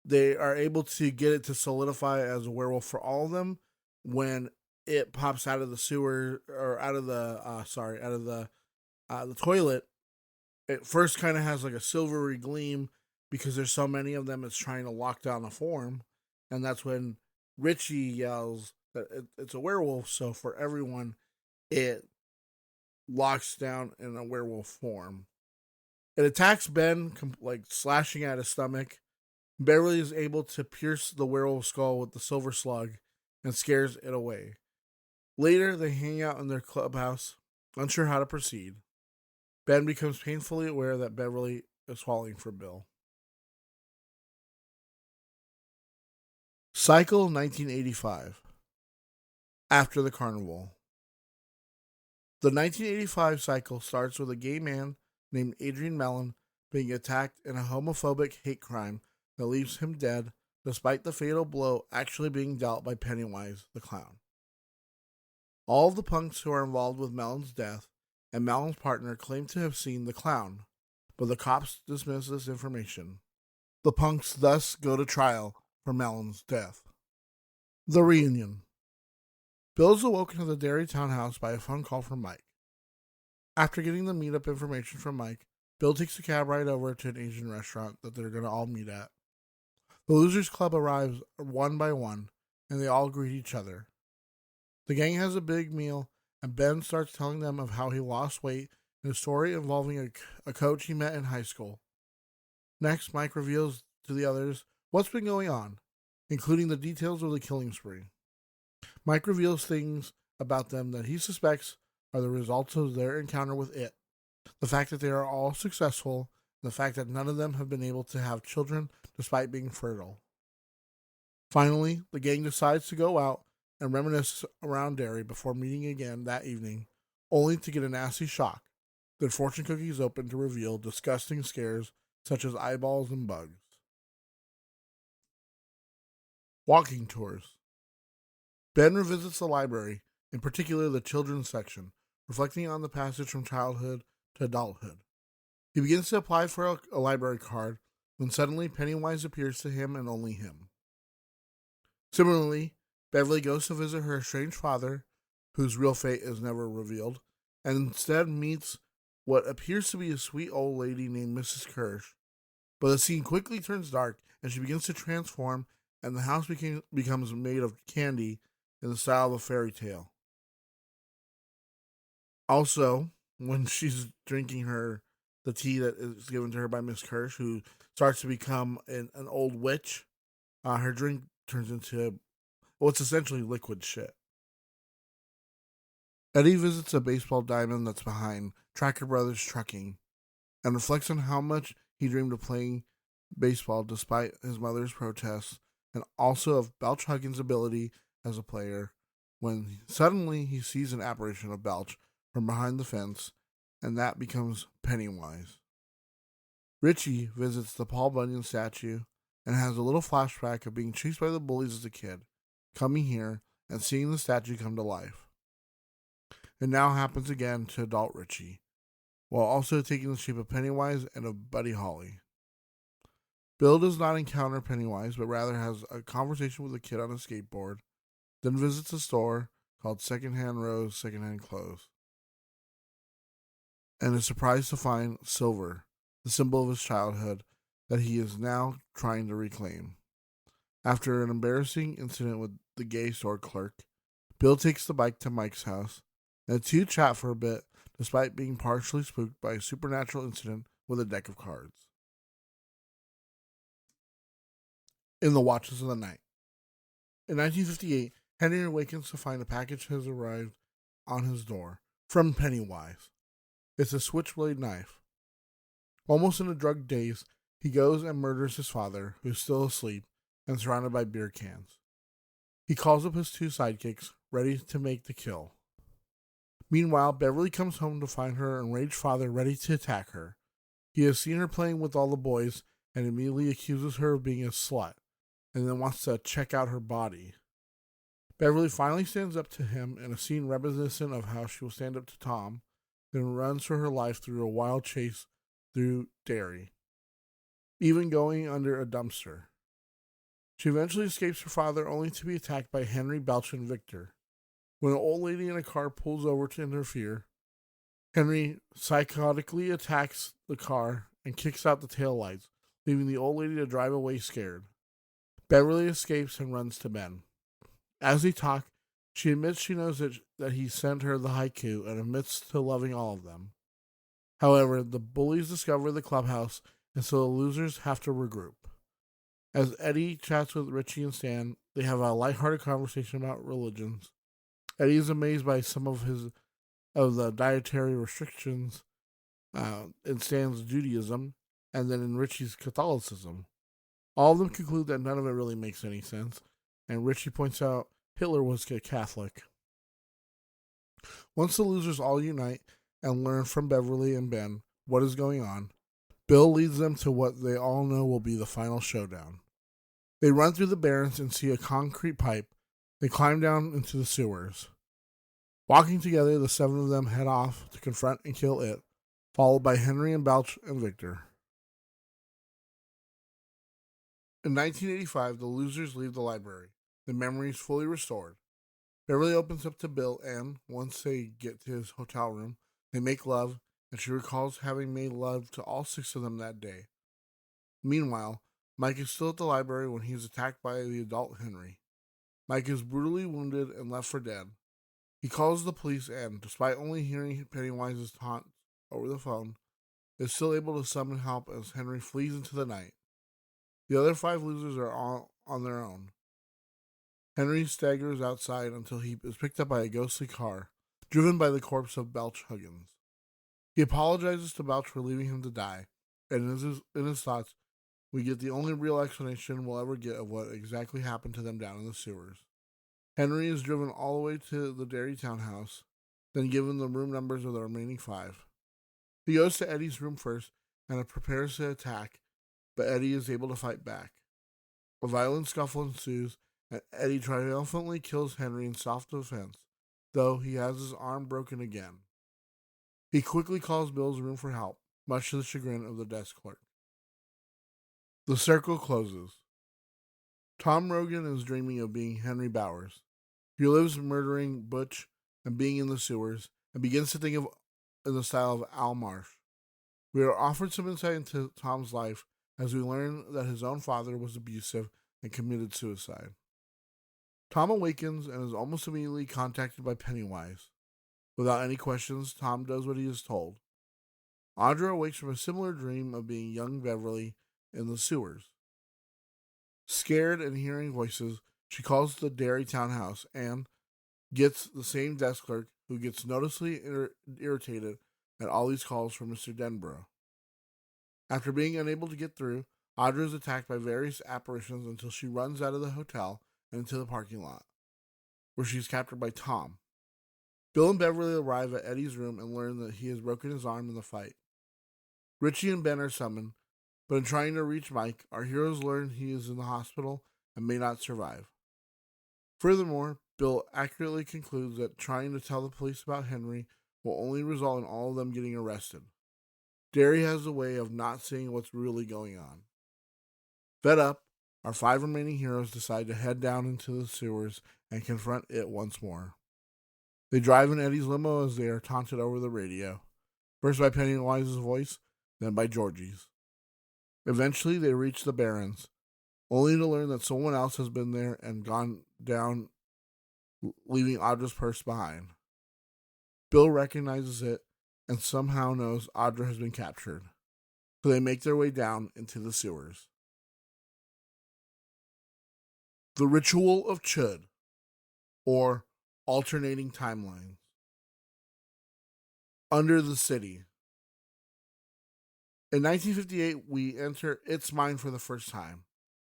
Speaker 1: They are able to get it to solidify as a werewolf for all of them when it pops out of the sewer, or out of the toilet. It first kind of has like a silvery gleam because there's so many of them. It's trying to lock down the form, and that's when Richie yells that it's a werewolf. So for everyone, it locks down in a werewolf form. It attacks Ben, like slashing at his stomach. Beverly is able to pierce the werewolf skull with the silver slug and scares it away. Later, they hang out in their clubhouse, unsure how to proceed. Ben becomes painfully aware that Beverly is falling for Bill. Cycle 1985. After the carnival. The 1985 cycle starts with a gay man named Adrian Mellon being attacked in a homophobic hate crime that leaves him dead, despite the fatal blow actually being dealt by Pennywise the clown. All of the punks who are involved with Mellon's death and Mellon's partner claim to have seen the clown, but the cops dismiss this information. The punks thus go to trial for Mellon's death. The reunion. Bill is awoken at the Derry townhouse by a phone call from Mike. After getting the meetup information from Mike, Bill takes a cab ride over to an Asian restaurant that they're going to all meet at. The Losers Club arrives one by one, and they all greet each other. The gang has a big meal, and Ben starts telling them of how he lost weight in a story involving a coach he met in high school. Next, Mike reveals to the others what's been going on, including the details of the killing spree. Mike reveals things about them that he suspects are the results of their encounter with it. The fact that they are all successful, and the fact that none of them have been able to have children despite being fertile. Finally, the gang decides to go out and reminisce around Derry before meeting again that evening, only to get a nasty shock. Their fortune cookies open to reveal disgusting scares such as eyeballs and bugs. Walking tours. Ben revisits the library, in particular the children's section, reflecting on the passage from childhood to adulthood. He begins to apply for a library card when suddenly Pennywise appears to him and only him. Similarly, Beverly goes to visit her estranged father, whose real fate is never revealed, and instead meets what appears to be a sweet old lady named Mrs. Kirsch. But the scene quickly turns dark, and she begins to transform, and the house becomes made of candy in the style of a fairy tale. Also, when she's drinking the tea that is given to her by Miss Kirsch, who starts to become an old witch, her drink turns into what's essentially liquid shit. Eddie visits a baseball diamond that's behind Tracker Brothers Trucking and reflects on how much he dreamed of playing baseball despite his mother's protests, and also of Belch Huggins' ability as a player, when suddenly he sees an apparition of Belch from behind the fence, and that becomes Pennywise. Richie visits the Paul Bunyan statue and has a little flashback of being chased by the bullies as a kid, coming here and seeing the statue come to life. It now happens again to adult Richie, while also taking the shape of Pennywise and of Buddy Holly. Bill does not encounter Pennywise, but rather has a conversation with a kid on a skateboard, then visits a store called Secondhand Rose Secondhand Clothes, and is surprised to find silver, the symbol of his childhood, that he is now trying to reclaim. After an embarrassing incident with the gay store clerk, Bill takes the bike to Mike's house, and the two chat for a bit, despite being partially spooked by a supernatural incident with a deck of cards. In the Watches of the Night. In 1958, Henry awakens to find a package has arrived on his door from Pennywise. It's a switchblade knife. Almost in a drug daze, he goes and murders his father, who's still asleep and surrounded by beer cans. He calls up his two sidekicks, ready to make the kill. Meanwhile, Beverly comes home to find her enraged father ready to attack her. He has seen her playing with all the boys and immediately accuses her of being a slut, and then wants to check out her body. Beverly finally stands up to him in a scene reminiscent of how she will stand up to Tom, then runs for her life through a wild chase through Derry, even going under a dumpster. She eventually escapes her father, only to be attacked by Henry, Belch, and Victor. When an old lady in a car pulls over to interfere, Henry psychotically attacks the car and kicks out the taillights, leaving the old lady to drive away scared. Beverly escapes and runs to Ben. As they talk, she admits she knows that he sent her the haiku and admits to loving all of them. However, the bullies discover the clubhouse, and so the losers have to regroup. As Eddie chats with Richie and Stan, they have a lighthearted conversation about religions. Eddie is amazed by some of the dietary restrictions in Stan's Judaism, and then in Richie's Catholicism. All of them conclude that none of it really makes any sense, and Richie points out Hitler was a Catholic. Once the losers all unite and learn from Beverly and Ben what is going on, Bill leads them to what they all know will be the final showdown. They run through the barrens and see a concrete pipe. They climb down into the sewers. Walking together, the seven of them head off to confront and kill it, followed by Henry and Belch and Victor. In 1985, the losers leave the library, the memories fully restored. Beverly opens up to Bill and, once they get to his hotel room, they make love, and she recalls having made love to all six of them that day. Meanwhile, Mike is still at the library when he is attacked by the adult Henry. Mike is brutally wounded and left for dead. He calls the police and, despite only hearing Pennywise's taunts over the phone, is still able to summon help as Henry flees into the night. The other five losers are all on their own. Henry staggers outside until he is picked up by a ghostly car, driven by the corpse of Belch Huggins. He apologizes to Belch for leaving him to die, and in his thoughts, we get the only real explanation we'll ever get of what exactly happened to them down in the sewers. Henry is driven all the way to the Derry townhouse, then given the room numbers of the remaining five. He goes to Eddie's room first and prepares to attack, but Eddie is able to fight back. A violent scuffle ensues, and Eddie triumphantly kills Henry in self-defense, though he has his arm broken again. He quickly calls Bill's room for help, much to the chagrin of the desk clerk. The circle closes. Tom Rogan is dreaming of being Henry Bowers. He lives murdering Butch and being in the sewers, and begins to think of in the style of Al Marsh. We are offered some insight into Tom's life as we learn that his own father was abusive and committed suicide. Tom awakens and is almost immediately contacted by Pennywise. Without any questions, Tom does what he is told. Audra awakes from a similar dream of being young Beverly in the sewers. Scared and hearing voices, she calls the Derry townhouse and gets the same desk clerk who gets noticeably irritated at all these calls from Mr. Denborough. After being unable to get through, Audra is attacked by various apparitions until she runs out of the hotel and into the parking lot, where she is captured by Tom. Bill and Beverly arrive at Eddie's room and learn that he has broken his arm in the fight. Richie and Ben are summoned, but in trying to reach Mike, our heroes learn he is in the hospital and may not survive. Furthermore, Bill accurately concludes that trying to tell the police about Henry will only result in all of them getting arrested. Derry has a way of not seeing what's really going on. Fed up, our five remaining heroes decide to head down into the sewers and confront it once more. They drive in Eddie's limo as they are taunted over the radio, first by Pennywise's voice, then by Georgie's. Eventually, they reach the Barrens, only to learn that someone else has been there and gone down, leaving Audra's purse behind. Bill recognizes it and somehow knows Audra has been captured, so they make their way down into the sewers. The Ritual of Chüd, or Alternating Timelines. Under the city, In 1958, we enter its mind for the first time.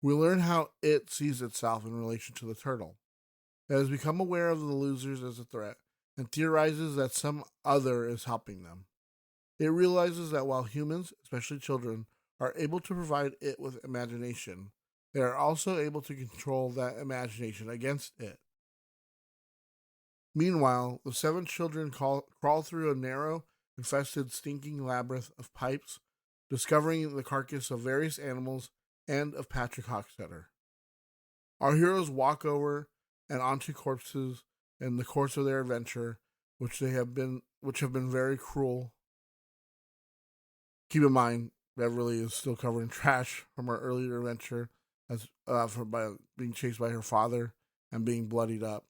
Speaker 1: We learn how it sees itself in relation to the turtle. It has become aware of the losers as a threat and theorizes that some other is helping them. It realizes that while humans, especially children, are able to provide it with imagination, they are also able to control that imagination against it. Meanwhile, the 7 children crawl through a narrow, infested, stinking labyrinth of pipes, discovering the carcass of various animals and of Patrick Hockstetter. Our heroes walk over and onto corpses in the course of their adventure, which have been very cruel. Keep in mind, Beverly is still covered in trash from her earlier adventure, by being chased by her father and being bloodied up.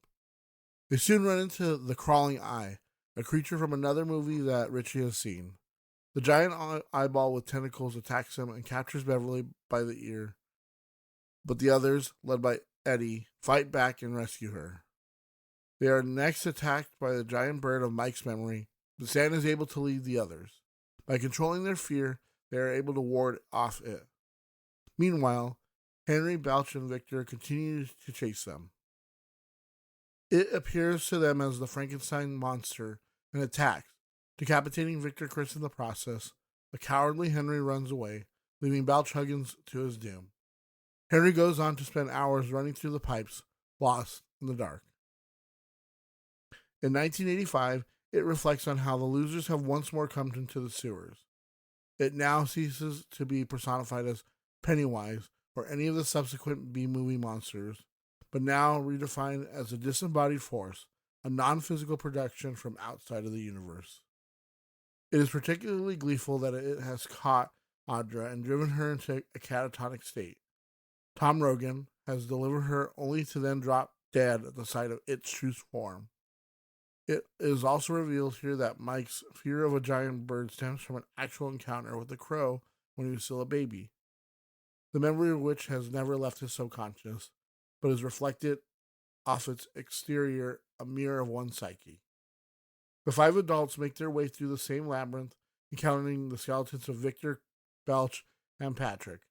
Speaker 1: They soon run into the Crawling Eye, a creature from another movie that Richie has seen. The giant eyeball with tentacles attacks him and captures Beverly by the ear, but the others, led by Eddie, fight back and rescue her. They are next attacked by the giant bird of Mike's memory, but Stan is able to lead the others. By controlling their fear, they are able to ward off it. Meanwhile, Henry, Belch, and Victor continue to chase them. It appears to them as the Frankenstein monster and attacks, decapitating Victor Chris in the process. The cowardly Henry runs away, leaving Belch Huggins to his doom. Henry goes on to spend hours running through the pipes, lost in the dark. In 1985, it reflects on how the losers have once more come into the sewers. It now ceases to be personified as Pennywise or any of the subsequent B-movie monsters, but now redefined as a disembodied force, a non-physical production from outside of the universe. It is particularly gleeful that it has caught Audra and driven her into a catatonic state. Tom Rogan has delivered her only to then drop dead at the sight of its true form. It is also revealed here that Mike's fear of a giant bird stems from an actual encounter with a crow when he was still a baby, the memory of which has never left his subconscious, but is reflected off its exterior, a mirror of one's psyche. The 5 adults make their way through the same labyrinth, encountering the skeletons of Victor, Belch, and Patrick,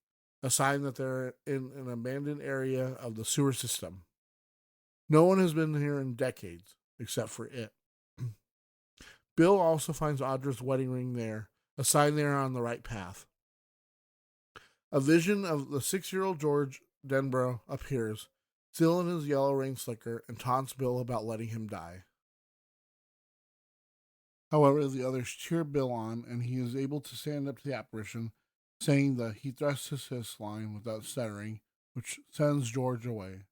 Speaker 1: a sign that they're in an abandoned area of the sewer system. No one has been here in decades, except for it. Bill also finds Audra's wedding ring there, a sign they are on the right path. A vision of the 6-year-old George Denborough appears, still in his yellow rain slicker, and taunts Bill about letting him die. However, the others cheer Bill on, and he is able to stand up to the apparition, saying that he thrusts his hiss line without stuttering, which sends George away.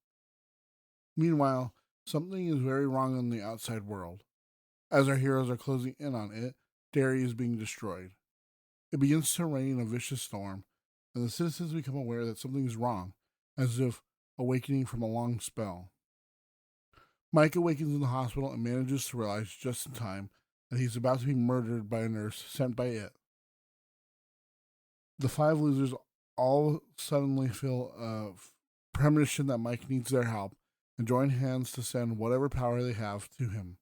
Speaker 1: Meanwhile, something is very wrong in the outside world. As our heroes are closing in on it, Derry is being destroyed. It begins to rain a vicious storm, and the citizens become aware that something is wrong, as if awakening from a long spell. Mike awakens in the hospital and manages to realize just in time that he's about to be murdered by a nurse sent by it. The 5 losers all suddenly feel a premonition that Mike needs their help and join hands to send whatever power they have to him.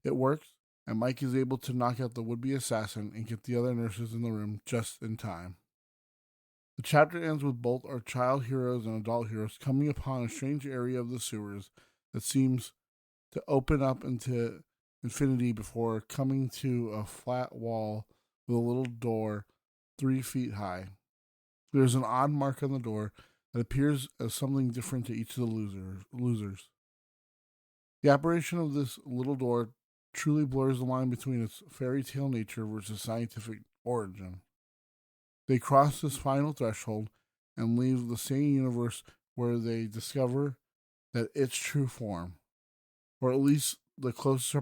Speaker 1: It works, and Mike is able to knock out the would-be assassin and get the other nurses in the room just in time. The chapter ends with both our child heroes and adult heroes coming upon a strange area of the sewers that seems to open up into infinity before coming to a flat wall with a little door 3 feet high. There is an odd mark on the door that appears as something different to each of the losers. The apparition of this little door truly blurs the line between its fairy tale nature versus scientific origin. They cross this final threshold and leave the same universe where they discover that its true form, or at least the closest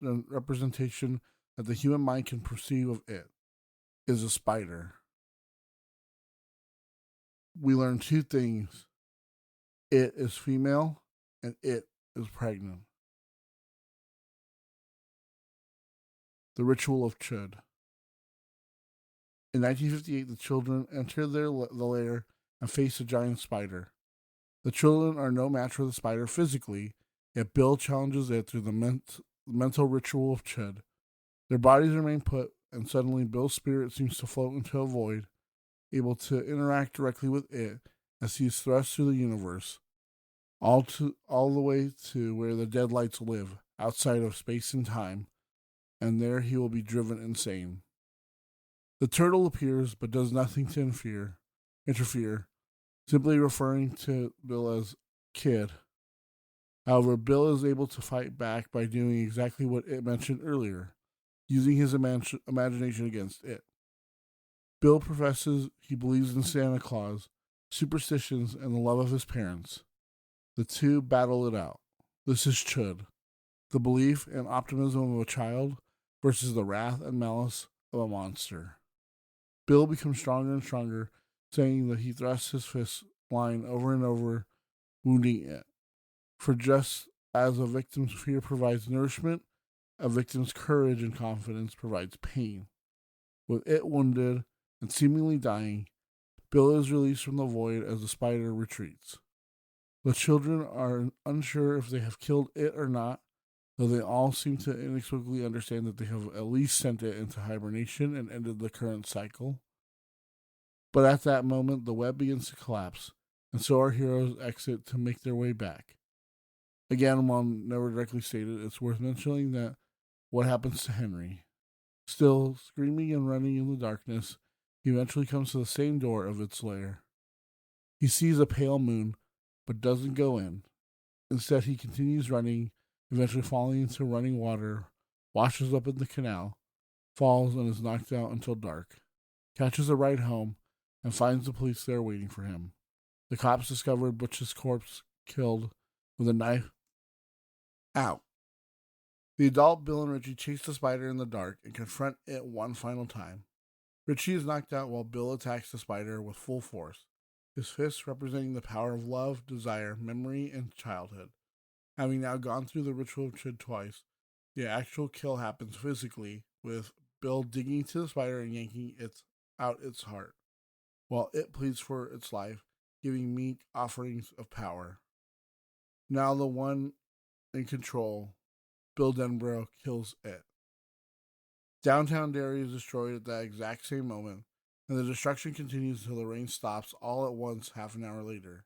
Speaker 1: representation that the human mind can perceive of it, is a spider. We learn 2 things. It is female and it is pregnant. The Ritual of Chüd. In 1958, the children enter the lair and face a giant spider. The children are no match for the spider physically, yet Bill challenges it through the mental ritual of Chüd. Their bodies remain put and suddenly Bill's spirit seems to float into a void, able to interact directly with it as he is thrust through the universe, all the way to where the deadlights live, outside of space and time, and there he will be driven insane. The turtle appears but does nothing to interfere, simply referring to Bill as Kid. However, Bill is able to fight back by doing exactly what it mentioned earlier, using his imagination against it. Bill professes he believes in Santa Claus, superstitions, and the love of his parents. The two battle it out. This is Chüd, the belief and optimism of a child versus the wrath and malice of a monster. Bill becomes stronger and stronger, saying that he thrusts his fist flying over and over, wounding it. For just as a victim's fear provides nourishment, a victim's courage and confidence provides pain. With it wounded and seemingly dying, Bill is released from the void as the spider retreats. The children are unsure if they have killed it or not, though they all seem to inexplicably understand that they have at least sent it into hibernation and ended the current cycle. But at that moment, the web begins to collapse, and so our heroes exit to make their way back. Again, while never directly stated, it's worth mentioning that what happens to Henry. Still screaming and running in the darkness, he eventually comes to the same door of its lair. He sees a pale moon, but doesn't go in. Instead, he continues running, eventually falling into running water, washes up in the canal, falls, and is knocked out until dark. Catches a ride home, and finds the police there waiting for him. The cops discovered Butch's corpse killed with a knife out. The adult Bill and Richie chase the spider in the dark and confront it one final time. Richie is knocked out while Bill attacks the spider with full force, his fists representing the power of love, desire, memory, and childhood. Having now gone through the ritual of Chüd twice, the actual kill happens physically, with Bill digging to the spider and yanking out its heart, while it pleads for its life, giving meek offerings of power. Now the one in control, Bill Denbrough, kills it. Downtown Derry is destroyed at that exact same moment, and the destruction continues until the rain stops all at once half an hour later.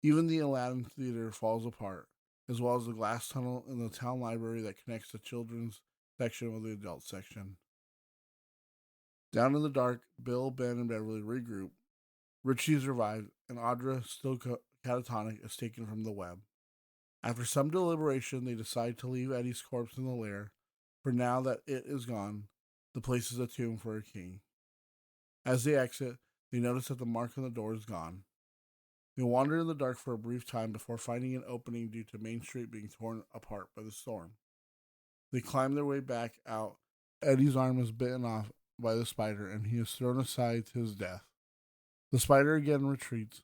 Speaker 1: Even the Aladdin Theater falls apart, as well as the glass tunnel in the town library that connects the children's section with the adult section. Down in the dark, Bill, Ben, and Beverly regroup. Richie is revived, and Audra, still catatonic, is taken from the web. After some deliberation, they decide to leave Eddie's corpse in the lair, for now that it is gone, the place is a tomb for a king. As they exit, they notice that the mark on the door is gone. They wander in the dark for a brief time before finding an opening due to Main Street being torn apart by the storm. They climb their way back out. Eddie's arm is bitten off by the spider, and he is thrown aside to his death. The spider again retreats,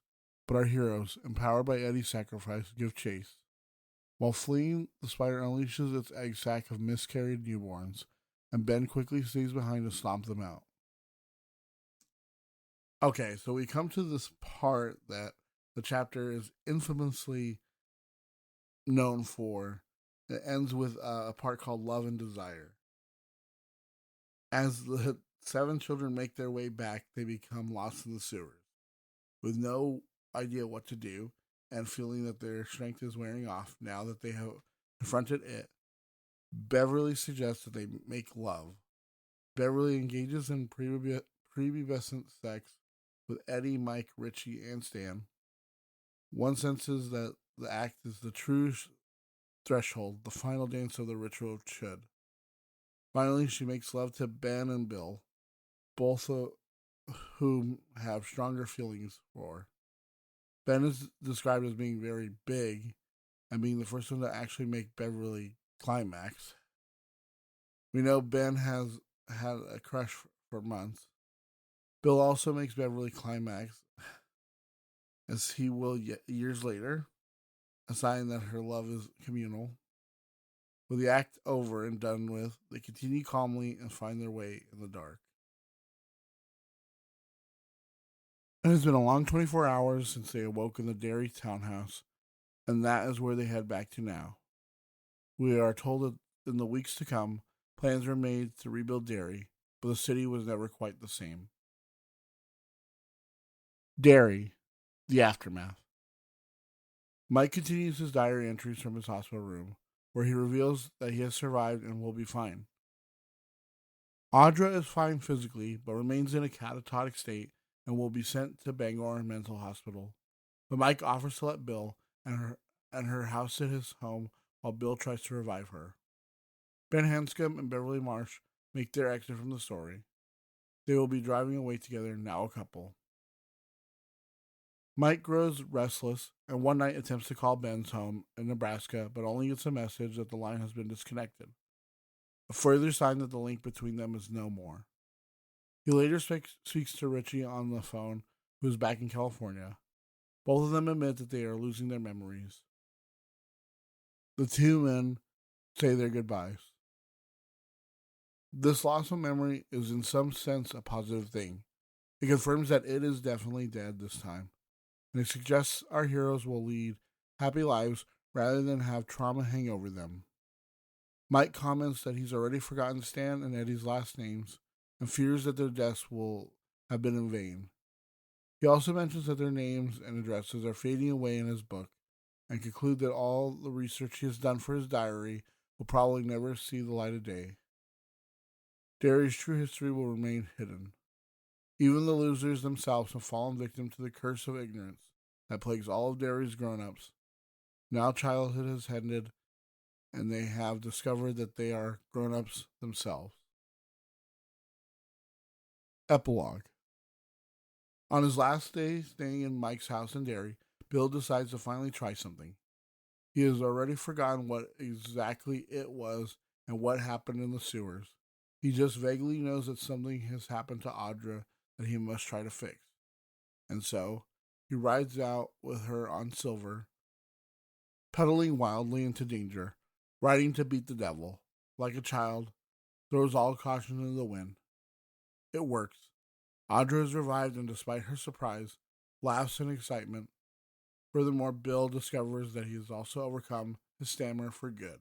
Speaker 1: but our heroes, empowered by Eddie's sacrifice, give chase. While fleeing, the spider unleashes its egg sac of miscarried newborns, and Ben quickly stays behind to stomp them out. Okay, so we come to this part that the chapter is infamously known for. It ends with a part called Love and Desire. As the 7 children make their way back, they become lost in the sewers, with no idea what to do, and feeling that their strength is wearing off now that they have confronted it. Beverly suggests that they make love. Beverly engages in prepubescent sex with Eddie, Mike, Richie, and Stan. One senses that the act is the true threshold, the final dance of the ritual of Chüd. Finally, she makes love to Ben and Bill, both of whom have stronger feelings for. Ben is described as being very big and being the first one to actually make Beverly climax. We know Ben has had a crush for months. Bill also makes Beverly climax, as he will years later, a sign that her love is communal. With the act over and done with, they continue calmly and find their way in the dark. It has been a long 24 hours since they awoke in the Derry townhouse, and that is where they head back to now. We are told that in the weeks to come, plans are made to rebuild Derry, but the city was never quite the same. Derry, the aftermath. Mike continues his diary entries from his hospital room, where he reveals that he has survived and will be fine. Audra is fine physically, but remains in a catatonic state and will be sent to Bangor Mental Hospital. But Mike offers to let Bill and her house sit his home while Bill tries to revive her. Ben Hanscom and Beverly Marsh make their exit from the story. They will be driving away together, now a couple. Mike grows restless and one night attempts to call Ben's home in Nebraska, but only gets a message that the line has been disconnected. A further sign that the link between them is no more. He later speaks to Richie on the phone, who is back in California. Both of them admit that they are losing their memories. The two men say their goodbyes. This loss of memory is in some sense a positive thing. It confirms that it is definitely dead this time, and it suggests our heroes will lead happy lives rather than have trauma hang over them. Mike comments that he's already forgotten Stan and Eddie's last names and fears that their deaths will have been in vain. He also mentions that their names and addresses are fading away in his book and concludes that all the research he has done for his diary will probably never see the light of day. Derry's true history will remain hidden. Even the losers themselves have fallen victim to the curse of ignorance that plagues all of Derry's grown-ups. Now childhood has ended, and they have discovered that they are grown-ups themselves. Epilogue. On his last day staying in Mike's house in Derry, Bill decides to finally try something. He has already forgotten what exactly it was and what happened in the sewers. He just vaguely knows that something has happened to Audra that he must try to fix. And so, he rides out with her on Silver, pedaling wildly into danger, riding to beat the devil. Like a child, throws all caution into the wind. It works. Audra is revived and despite her surprise, laughs in excitement. Furthermore, Bill discovers that he has also overcome his stammer for good.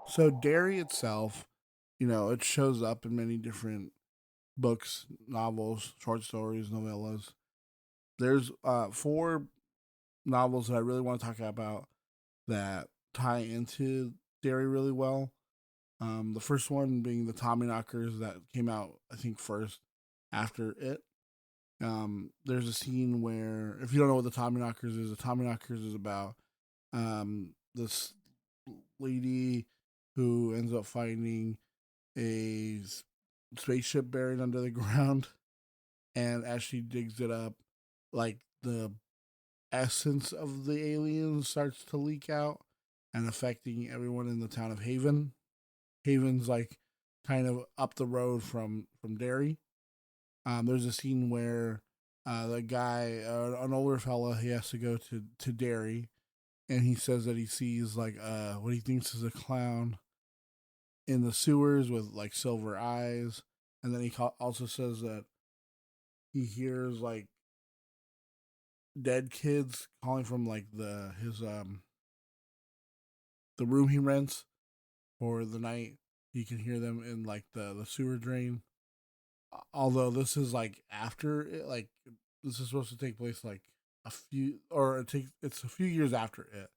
Speaker 1: So Derry itself, it shows up in many different books, novels, short stories, novellas. There's 4 novels that I really want to talk about that tie into Derry really well. The first one being the Tommyknockers that came out, I think, first after it. There's a scene where, if you don't know what the Tommyknockers is, the Tommyknockers is about this lady who ends up finding a spaceship buried under the ground, and as she digs it up, like the essence of the aliens starts to leak out and affecting everyone in the town of Haven. Haven's like kind of up the road from Derry. There's a scene where the guy, an older fella, he has to go to Derry, and he says that he sees like what he thinks is a clown in the sewers with like silver eyes, and then he also says that he hears like dead kids calling from like the room he rents for the night. You can hear them in like the sewer drain. Although this is like after it, like this is supposed to take place like it's a few years after it.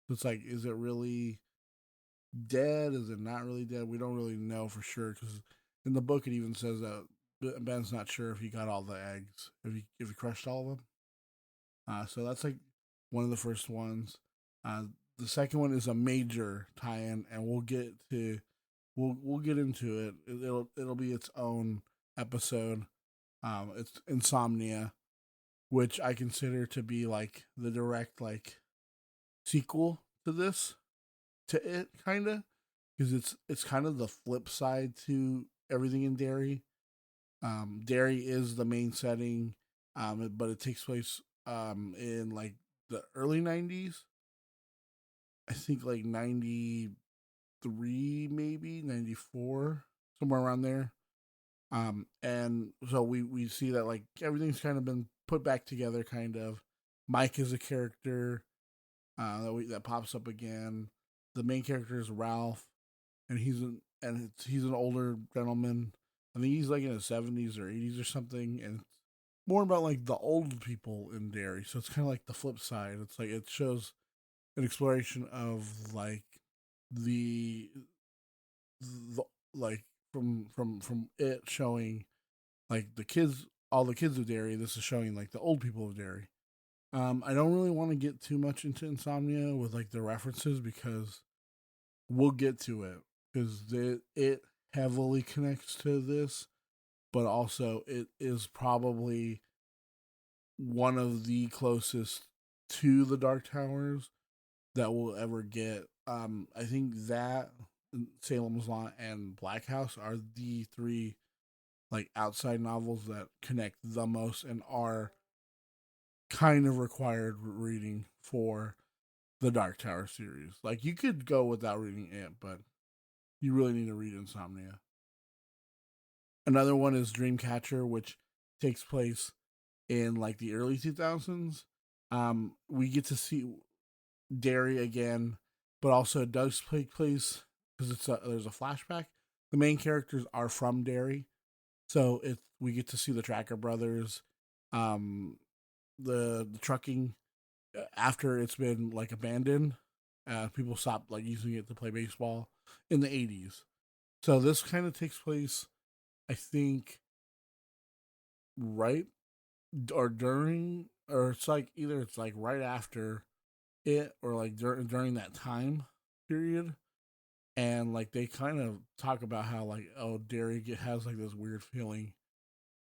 Speaker 1: So it's like, is it really dead? Is it not really dead? We don't really know for sure, because in the book it even says that Ben's not sure if he got all the eggs, if he crushed all of them. So that's like one of the first ones. The second one is a major tie-in, and we'll get into it. It'll be its own episode. It's Insomnia, which I consider to be like the direct like sequel to this, to it, kind of, because it's kind of the flip side to everything in Derry. Derry is the main setting, but it takes place in like the early 90s. I think like 93, maybe 94, somewhere around there. And so we see that like everything's kind of been put back together, kind of. Mike is a character that pops up again. The main character is Ralph, and he's an older gentleman. I think he's like in his 70s or 80s or something, and it's more about like the old people in Derry. So it's kind of like the flip side. It's like it shows an exploration of like the the like from it showing like the kids, all the kids of Derry. This is showing like the old people of Derry. I don't really want to get too much into Insomnia with like the references because we'll get to it because it heavily connects to this, but also it is probably one of the closest to the Dark Towers that we'll ever get. I think that Salem's Lot and Black House are the three like outside novels that connect the most and are kind of required reading for the Dark Tower series. Like you could go without reading it, but you really need to read Insomnia. Another one is Dreamcatcher, which takes place in like the early 2000s. We get to see Derry again, but also it does take place because there's a flashback. The main characters are from Derry, so we get to see the Tracker brothers, um, the trucking after it's been like abandoned. People stopped like using it to play baseball in the 80s. So this kind of takes place, I think, right or during, or it's like either it's like right after it or like during that time period. And like they kind of talk about how like Derry has like this weird feeling,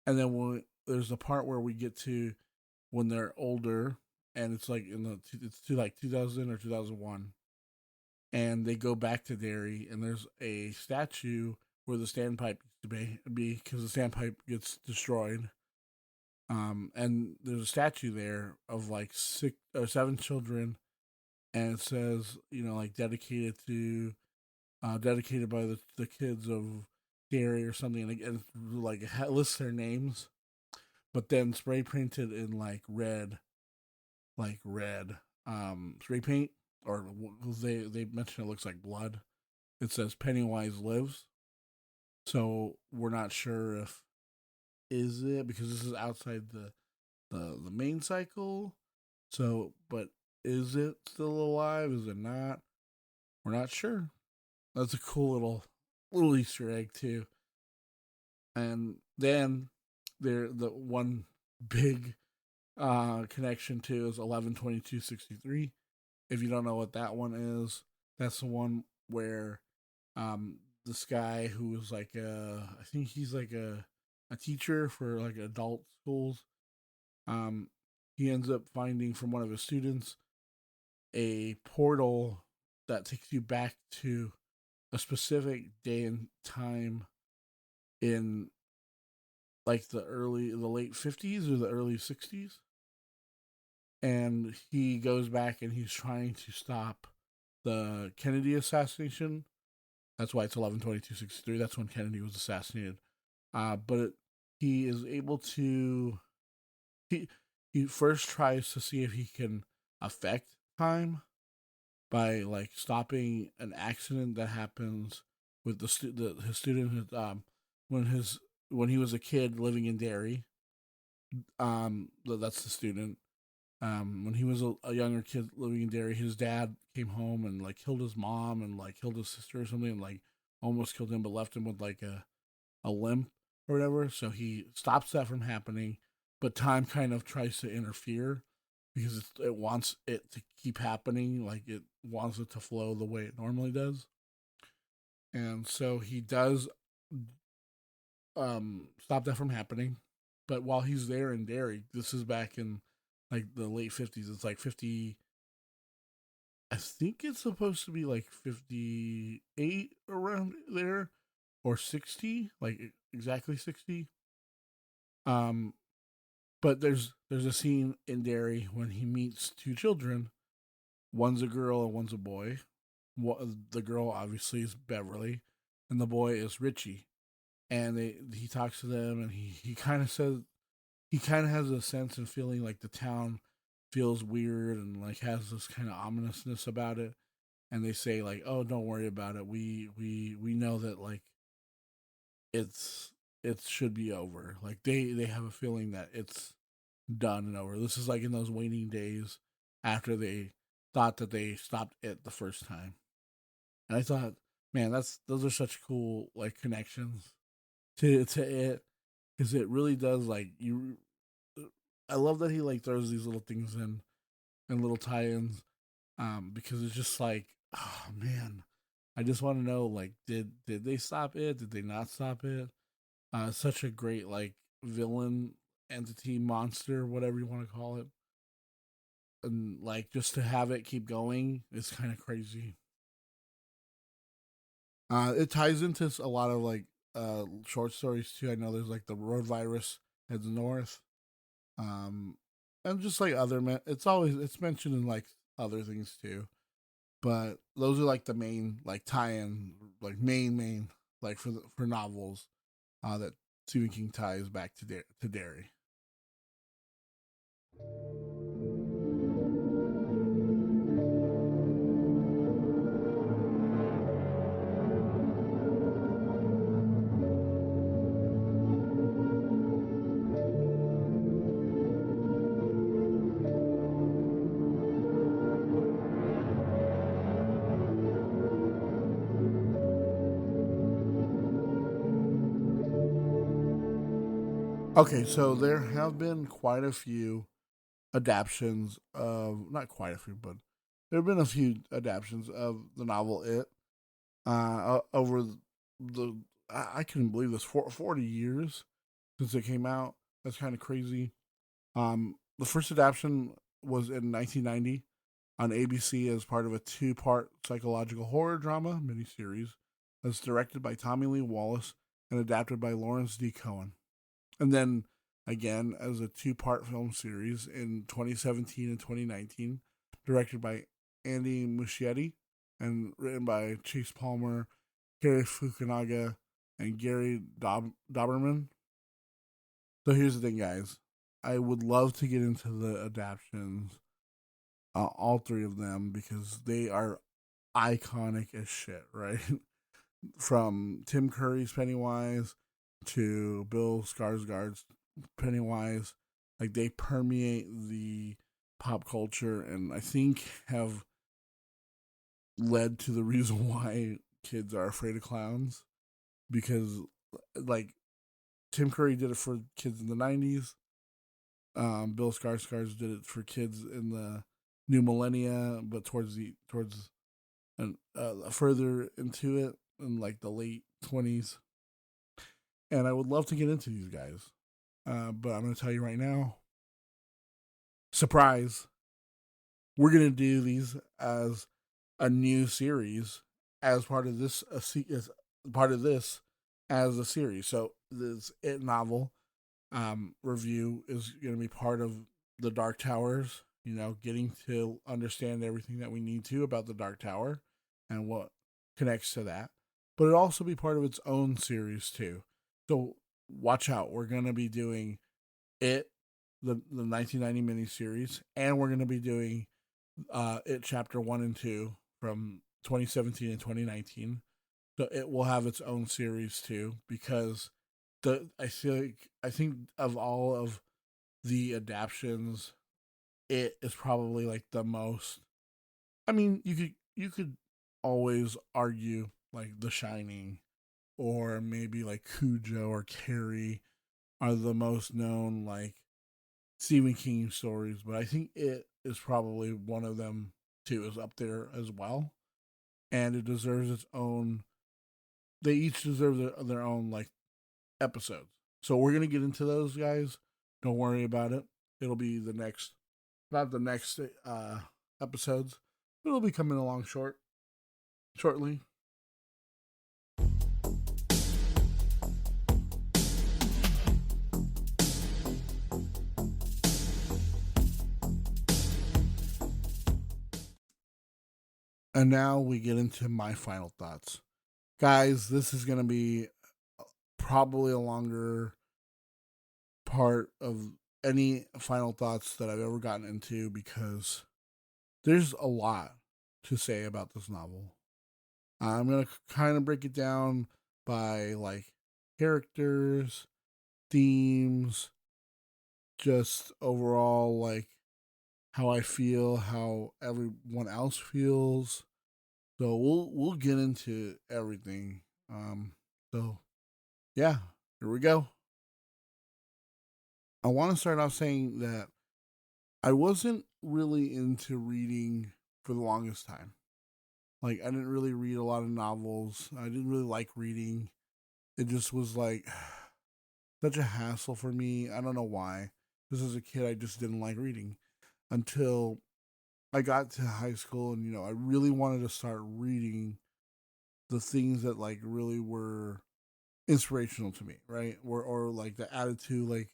Speaker 1: and then there's a part where we get to when they're older, and it's like it's to like 2000 or 2001, and they go back to Derry, and there's a statue where the standpipe used to be because the standpipe gets destroyed. And there's a statue there of like 6 or 7 children, and it says, like dedicated by the kids of Derry or something, and like it lists their names, but then spray painted in like red, spray paint, or they mention it looks like blood. It says Pennywise lives, so we're not sure if is it because this is outside the main cycle. So, but is it still alive? Is it not? We're not sure. That's a cool little Easter egg too. And then the one big connection to is 11/22/63. If you don't know what that one is, that's the one where this guy who was like I think he's like a teacher for like adult schools. Um, he ends up finding from one of his students a portal that takes you back to a specific day and time in like the late 50s or the early 60s, and he goes back and he's trying to stop the Kennedy assassination. That's why it's 11/22/63. That's when Kennedy was assassinated. But he is able to he he first tries to see if he can affect time by like stopping an accident that happens with his student, when when he was a kid living in Derry. That's the student. When he was a younger kid living in Derry, his dad came home and like killed his mom and like killed his sister or something, and like almost killed him, but left him with like a limp or whatever. So he stops that from happening, but time kind of tries to interfere because it wants it to keep happening, like it wants it to flow the way it normally does. And so he does stop that from happening. But while he's there in Derry, this is back in like the late 50s. It's like 50. I think it's supposed to be like 58 around there, or 60, like exactly 60. Um, but there's a scene in Derry when he meets 2 children. One's a girl and one's a boy. The girl obviously is Beverly, and the boy is Richie. And he talks to them, and he kind of says he kind of has a sense and feeling like the town feels weird and like has this kind of ominousness about it. And they say like, "Oh, don't worry about it. We know that like it should be over." Like they have a feeling that it's done and over. This is like in those waning days after they thought that they stopped it the first time. And I thought, man, those are such cool like connections to it, because it really does like you. I love that he like throws these little things in and little tie-ins, because it's just like, oh man, I just want to know like did they stop it? Did they not stop it? Such a great like villain entity monster, whatever you want to call it, and like just to have it keep going is kind of crazy. It ties into a lot of like short stories too. I know there's like the road virus heads north, um, and just like it's mentioned in like other things too. But those are like the main like tie-in, like main like for novels that Stephen King ties back to Derry. Okay, so there have been quite a few adaptions of, not quite a few, but there have been a few adaptions of the novel It over the I couldn't believe this 40 years since it came out. That's kind of crazy. The first adaptation was in 1990 on ABC as part of a two-part psychological horror drama miniseries that's directed by Tommy Lee Wallace and adapted by Lawrence D. Cohen. And then again as a two-part film series in 2017 and 2019, directed by Andy Muschietti and written by Chase Palmer, Cary Fukunaga, and Gary Doberman. So here's the thing, guys. I would love to get into the adaptions, all three of them, because they are iconic as shit, right? From Tim Curry's Pennywise to Bill Skarsgård's Pennywise, like they permeate the pop culture, and I think have led to the reason why kids are afraid of clowns. Because like Tim Curry did it for kids in the 90s, Bill Skarsgård did it for kids in the new millennia, but towards further into it in like the late 20s. And I would love to get into these guys, but I'm going to tell you right now, surprise, we're going to do these as a new series as part of this as part of this as a series. So this It novel review is going to be part of the Dark Towers. You know, getting to understand everything that we need to about the Dark Tower and what connects to that. But it'll also be part of its own series too. So watch out. We're going to be doing It, the 1990 miniseries, and we're going to be doing It Chapter 1 and 2 from 2017 and 2019. So it will have its own series too, because I think of all of the adaptions, It is probably like the most. I mean, you could always argue like The Shining or maybe like Cujo or Carrie are the most known like Stephen King stories, but I think It is probably one of them too, is up there as well, and it deserves its own. They each deserve their own like episodes. So we're gonna get into those, guys. Don't worry about it. It'll be the next, not the next episodes, but it'll be coming along shortly. And now we get into my final thoughts. Guys, this is going to be probably a longer part of any final thoughts that I've ever gotten into because there's a lot to say about this novel. I'm going to kind of break it down by like characters, themes, just overall like how I feel, how everyone else feels. So we'll get into everything. So yeah, here we go. I want to start off saying that I wasn't really into reading for the longest time. Like I didn't really read a lot of novels. I didn't really like reading. It just was like such a hassle for me. I don't know why. Just as a kid, I just didn't like reading until I got to high school, and I really wanted to start reading the things that like really were inspirational to me, right? Or like the attitude, like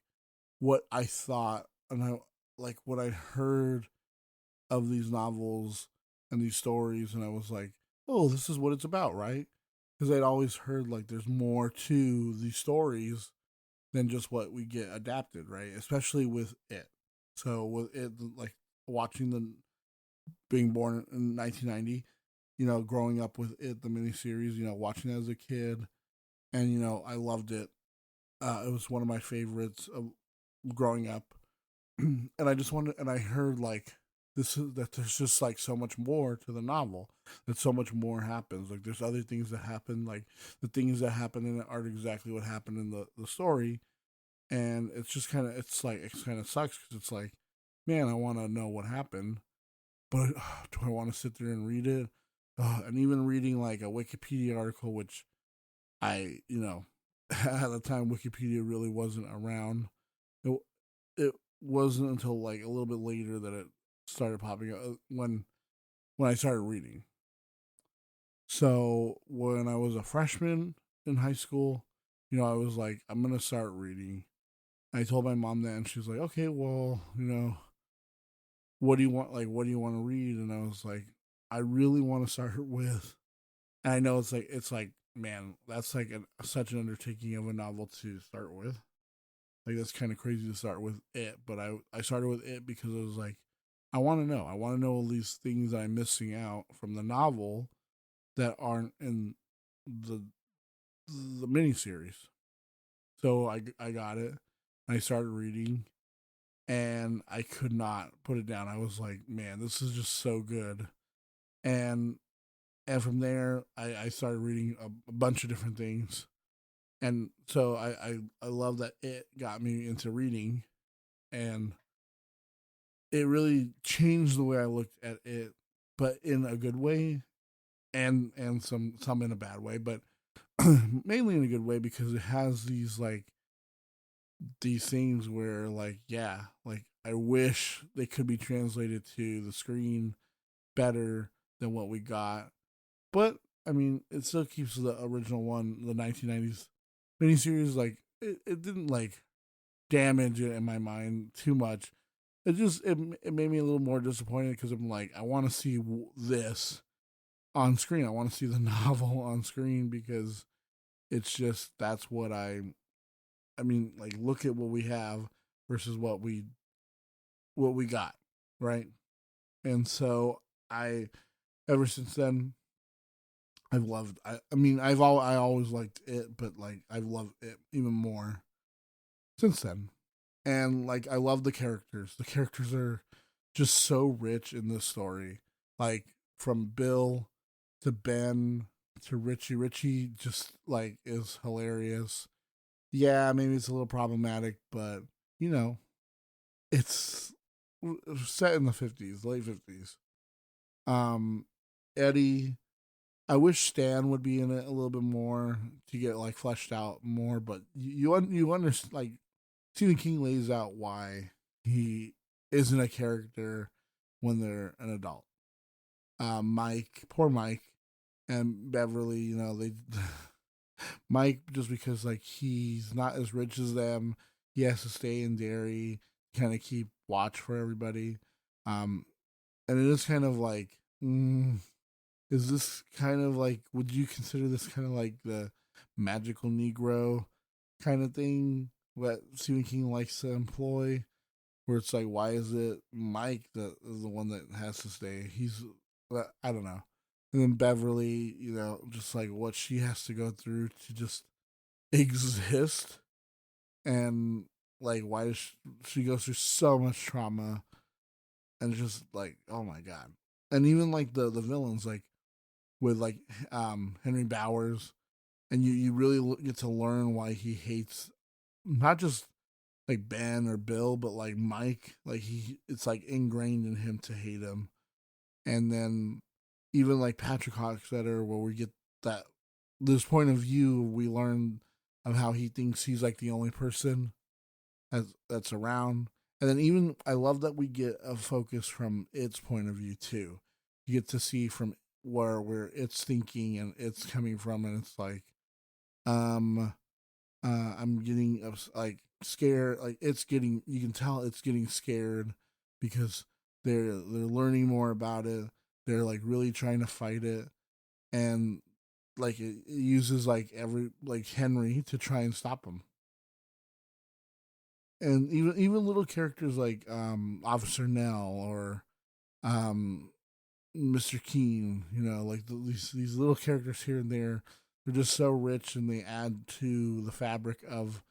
Speaker 1: what I thought and how like what I heard of these novels and these stories, and I was like, oh, this is what it's about, right? Because I'd always heard like there's more to these stories than just what we get adapted, right? Especially with it. So with it, like watching the being born in 1990, growing up with it, the miniseries, watching it as a kid, and I loved it. It was one of my favorites of growing up, and I just wanted, and I heard like this is that there's just like so much more to the novel, that so much more happens. Like there's other things that happen, like the things that happen in it aren't exactly what happened in the story, and it's just kind of it's like it kind of sucks because it's like, man, I want to know what happened, but do I want to sit there and read it? And even reading like a Wikipedia article, which I, at the time Wikipedia really wasn't around. It wasn't until like a little bit later that it started popping up when I started reading. So when I was a freshman in high school, I was like, I'm gonna start reading. I told my mom that, and she was like, okay, well, what do you want? Like, what do you want to read? And I was like, I really want to start with. And I know it's like, man, that's like such an undertaking of a novel to start with. Like that's kind of crazy to start with it, but I started with it because it was like, I want to know. I want to know all these things that I'm missing out from the novel that aren't in the the miniseries. So I got it. I started reading, and I could not put it down. I was like, man, this is just so good. And and from there, I started reading a bunch of different things, and so I love that it got me into reading, and it really changed the way I looked at it, but in a good way, and some in a bad way, but mainly in a good way because it has these things where like yeah, like I wish they could be translated to the screen better than what we got. But I mean, it still keeps the original one, the 1990s miniseries. Like it didn't like damage it in my mind too much. It made me a little more disappointed because I'm like, I want to see this on screen. I want to see the novel on screen because it's just that's what I mean, like look at what we have versus what we got, right? And so I ever since then I've loved. I mean, I always liked it, but like I've loved it even more since then. And like I love the characters. The characters are just so rich in this story. Like from Bill to Ben to Richie. Richie just like is hilarious. Yeah, maybe it's a little problematic, but you know, it's set in the 50s, late 50s. Um Eddie, I wish Stan would be in it a little bit more to get like fleshed out more, but you understand like Stephen King lays out why he isn't a character when they're an adult. Mike, poor Mike, and Beverly, they Mike just because like he's not as rich as them, he has to stay in Derry, kind of keep watch for everybody. Um, and it is kind of like is this kind of like, would you consider this kind of like the magical Negro kind of thing that Stephen King likes to employ? Where it's like, why is it Mike that is the one that has to stay? I don't know. And then Beverly, just like what she has to go through to just exist, and like why does she goes through so much trauma, and it's just like, oh my god. And even like the villains, like with like Henry Bowers, and you really get to learn why he hates not just like Ben or Bill, but like Mike. Like it's like ingrained in him to hate him. And then even like Patrick Hockstetter, where we get that this point of view, we learn of how he thinks he's like the only person that's around. And then even I love that we get a focus from its point of view too. You get to see from where it's thinking and it's coming from, and it's like, I'm getting like scared. Like it's getting, you can tell it's getting scared because they're learning more about it. They're like really trying to fight it, and like it uses like Henry to try and stop them. And even little characters like Officer Nell or um, Mr. Keen, like these little characters here and there, they're just so rich and they add to the fabric of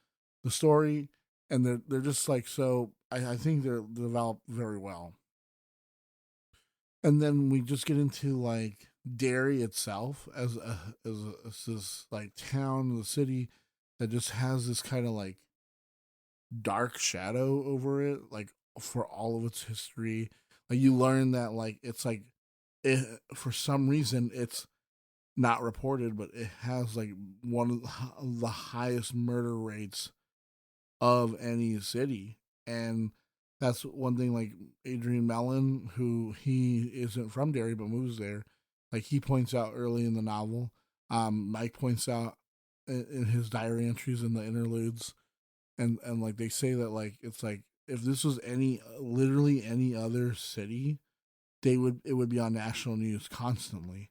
Speaker 1: the story, and they're just like so. I think they're developed very well. And then we just get into like Derry itself as this like town, the city that just has this kind of like dark shadow over it, like for all of its history. Like you learn that like it's like for some reason it's not reported, but it has like one of the highest murder rates of any city. And that's one thing like Adrian Mellon, who he isn't from Derry but moves there, like he points out early in the novel. Mike points out in his diary entries in the interludes, and like they say that like it's like if this was literally any other city, it would be on national news constantly.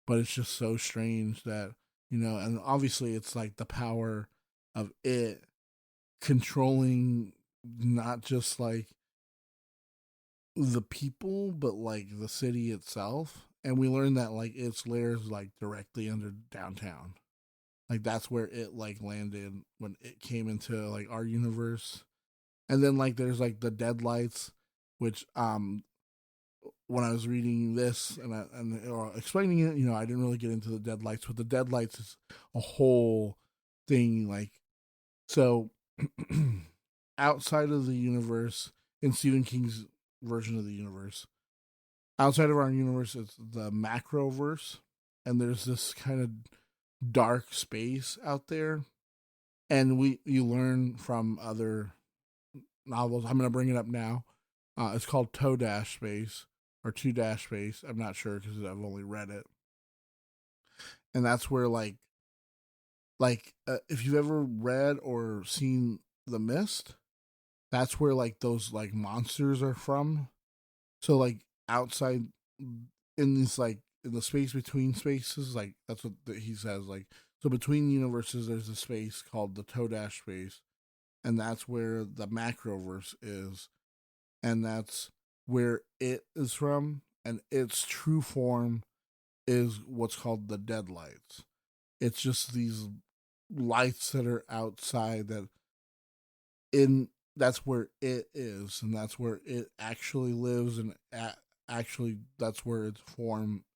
Speaker 1: But it's just so strange that, and obviously it's like the power of it controlling not just like the people but like the city itself. And we learn that like its layers like directly under downtown. Like that's where it like landed when it came into like our universe. And then like there's like the deadlights, which when I was reading this and explaining it, I didn't really get into the deadlights, but the deadlights is a whole thing. Like, so outside of the universe, in Stephen King's version of the universe, outside of our universe, it's the macroverse, and there's this kind of dark space out there, and you learn from other novels. I'm going to bring it up now. It's called Toe Dash Space or Two Dash Space. I'm not sure because I've only read it, and that's where if you've ever read or seen The Mist, that's where like those like monsters are from. So like outside in this like in the space between spaces, like that's what he says. Like so between universes, there's a space called the Toe Dash Space, and that's where the macroverse is, and that's where it is from, and its true form is what's called the deadlights. It's just these lights that are outside that in that's where it is, and that's where it actually lives, and actually that's where its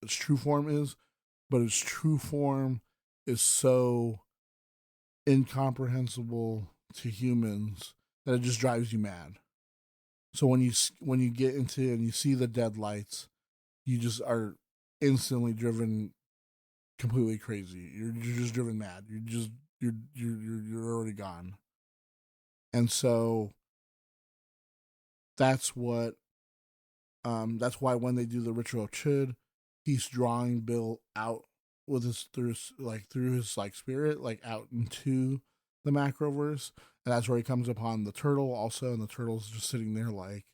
Speaker 1: true form is. But its true form is so incomprehensible to humans that it just drives you mad. So when you get into and you see the deadlights, you just are instantly driven completely crazy. You're just driven mad. You're already gone. And so that's what that's why when they do the ritual of Chüd, he's drawing Bill out with his through his like spirit like out into the macroverse, and that's where he comes upon the turtle also, and the turtle's just sitting there like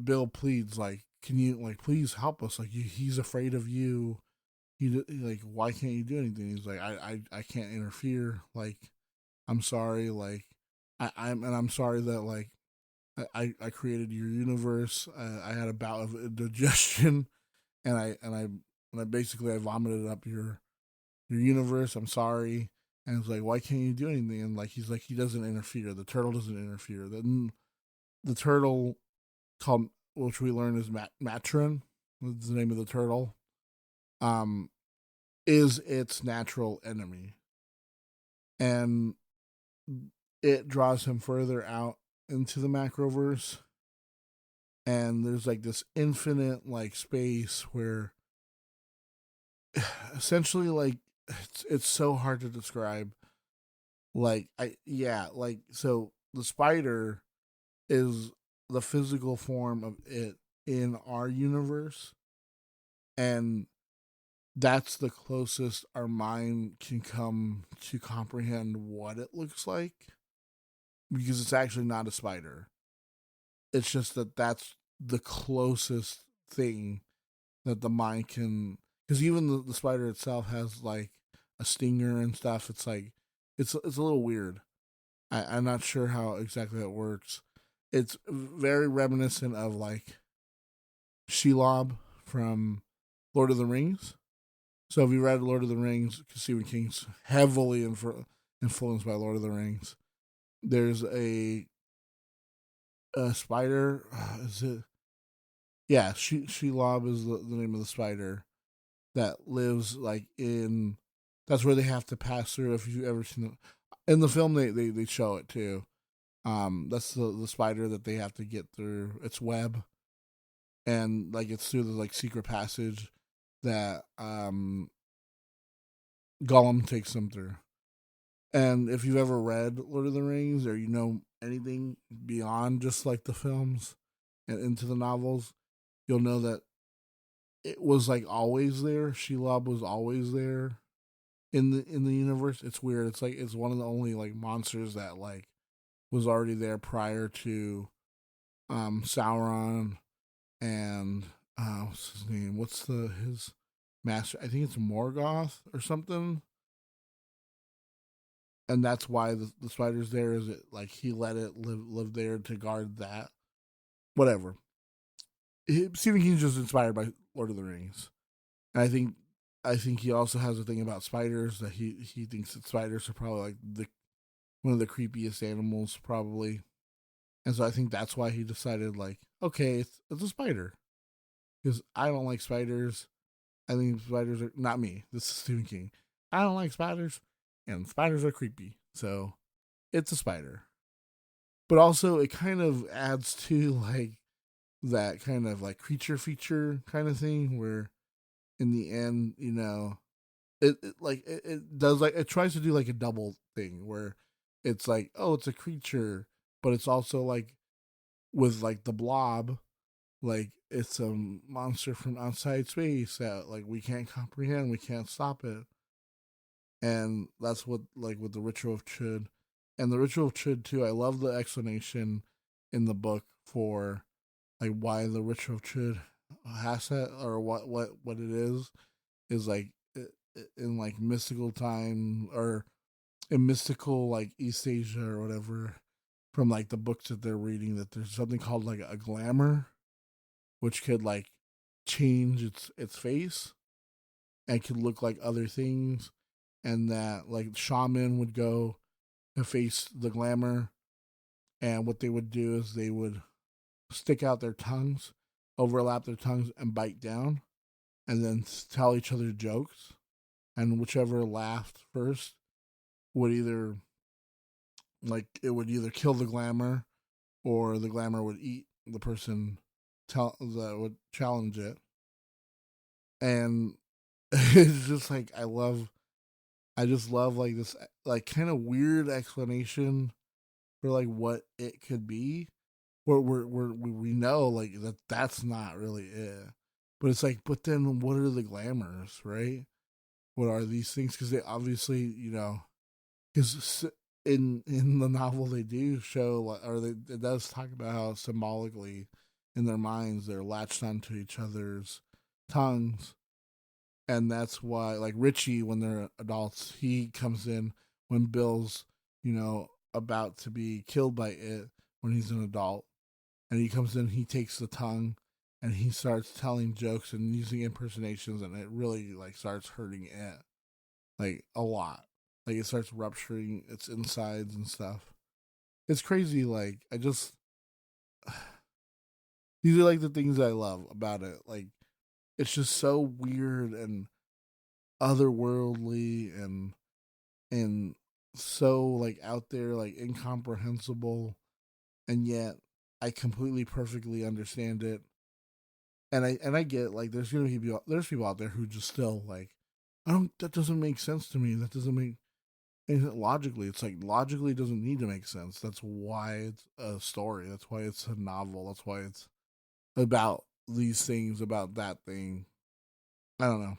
Speaker 1: Bill pleads like can you, like, please help us? Like, he's afraid of you. Like, why can't you do anything? He's like, I can't interfere. Like, I'm sorry. Like, I'm sorry that, like, I created your universe. I had a bout of indigestion, and I basically I vomited up your universe. I'm sorry. And it's like, why can't you do anything? And like, he's like, he doesn't interfere. The turtle doesn't interfere. Then the turtle called, which we learn is Matron, is the name of the turtle, um, is its natural enemy, and it draws him further out into the macroverse. And there's like this infinite like space where essentially like it's so hard to describe. Like like so the spider is the physical form of it in our universe, and that's the closest our mind can come to comprehend what it looks like, because it's actually not a spider. It's just that that's the closest thing that the mind can, because even the spider itself has like a stinger and stuff. It's like it's a little weird. I'm not sure how exactly it works. It's very reminiscent of like Shelob from Lord of the Rings. So if you read Lord of the Rings, Stephen King's heavily influenced by Lord of the Rings. There's a spider. Is it? Yeah, Shelob is the name of the spider that lives like in. That's where they have to pass through. If you've ever seen it in the film, they show it too. That's the spider that they have to get through its web, and like it's through the like secret passage that Gollum takes them through. And if you've ever read Lord of the Rings, or you know anything beyond just like the films and into the novels, you'll know that it was like always there. Shelob was always there in the universe. It's weird. It's like it's one of the only like monsters that like was already there prior to Sauron and what's his name? What's his master? I think it's Morgoth or something. And that's why the spider's there. Is it like he let it live there to guard that? Whatever. Stephen King's just inspired by Lord of the Rings, and I think he also has a thing about spiders that he thinks that spiders are probably like one of the creepiest animals probably, and so I think that's why he decided like, okay, it's a spider, because I don't like spiders. I think spiders are not me. This is Stephen King. I don't like spiders, and spiders are creepy, so it's a spider. But also, it kind of adds to like that kind of like creature feature kind of thing where in the end, you know, it does like it tries to do like a double thing where it's like, oh, it's a creature, but it's also like with like the blob, like it's a monster from outside space that like we can't comprehend, we can't stop it. And that's what like with the ritual of Chüd. And the ritual of Chüd too, I love the explanation in the book for like why the ritual of Chüd has that, or what it is like in like mystical time, or in mystical like East Asia or whatever, from like the books that they're reading, that there's something called like a glamour, which could like change its face and could look like other things, and that like shaman would go and face the glamour, and what they would do is they would stick out their tongues, overlap their tongues, and bite down, and then tell each other jokes. And whichever laughed first would either, like, it would either kill the glamour, or the glamour would eat the person that would challenge it. And it's just like I just love like this like kind of weird explanation for like what it could be. We know like that's not really it, but it's like, but then what are the glamours, right? What are these things? Because they obviously, you know, because in the novel they do show, or it does talk about how symbolically in their minds, they're latched onto each other's tongues. And that's why, like Richie, when they're adults, he comes in when Bill's, about to be killed by it when he's an adult. And he comes in, he takes the tongue, and he starts telling jokes and using impersonations, and it really, like, starts hurting it, like, a lot. Like, it starts rupturing its insides and stuff. It's crazy, like, these are, like, the things I love about it. Like, it's just so weird and otherworldly and so, like, out there, like, incomprehensible, and yet I completely perfectly understand it. And I get, like, there's people out there who just still, like, I don't that doesn't make sense to me. That doesn't make anything logically. It's like, logically it doesn't need to make sense. That's why it's a story. That's why it's a novel. That's why it's about these things, about that thing. I don't know.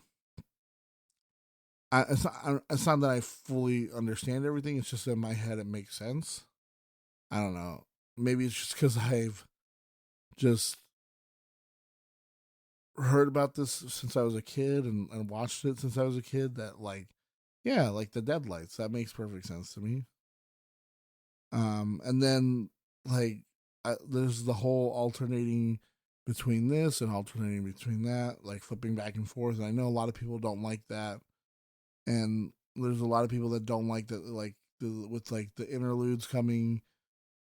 Speaker 1: It's not that I fully understand everything. It's just in my head it makes sense. I don't know. Maybe it's just because I've just heard about this since I was a kid and watched it since I was a kid, that, like, yeah, like the Deadlights, that makes perfect sense to me. And then, like, there's the whole alternating between this and alternating between that, like flipping back and forth. And I know a lot of people don't like that, and there's a lot of people that don't like that, like with like the interludes coming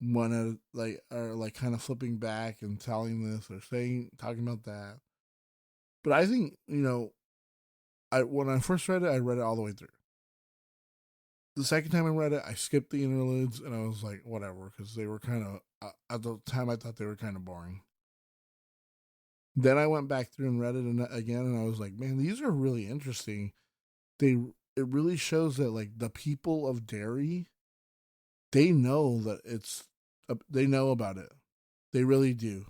Speaker 1: one at like, are like kind of flipping back and telling this or talking about that. But I think, I when I first read it all the way through. The second time I read it, I skipped the interludes and I was like, whatever, because they were kind of, at the time I thought they were kind of boring. Then I went back through and read it again, and I was like, man, these are really interesting. It really shows that, like, the people of Derry, they know that they know about it. They really do.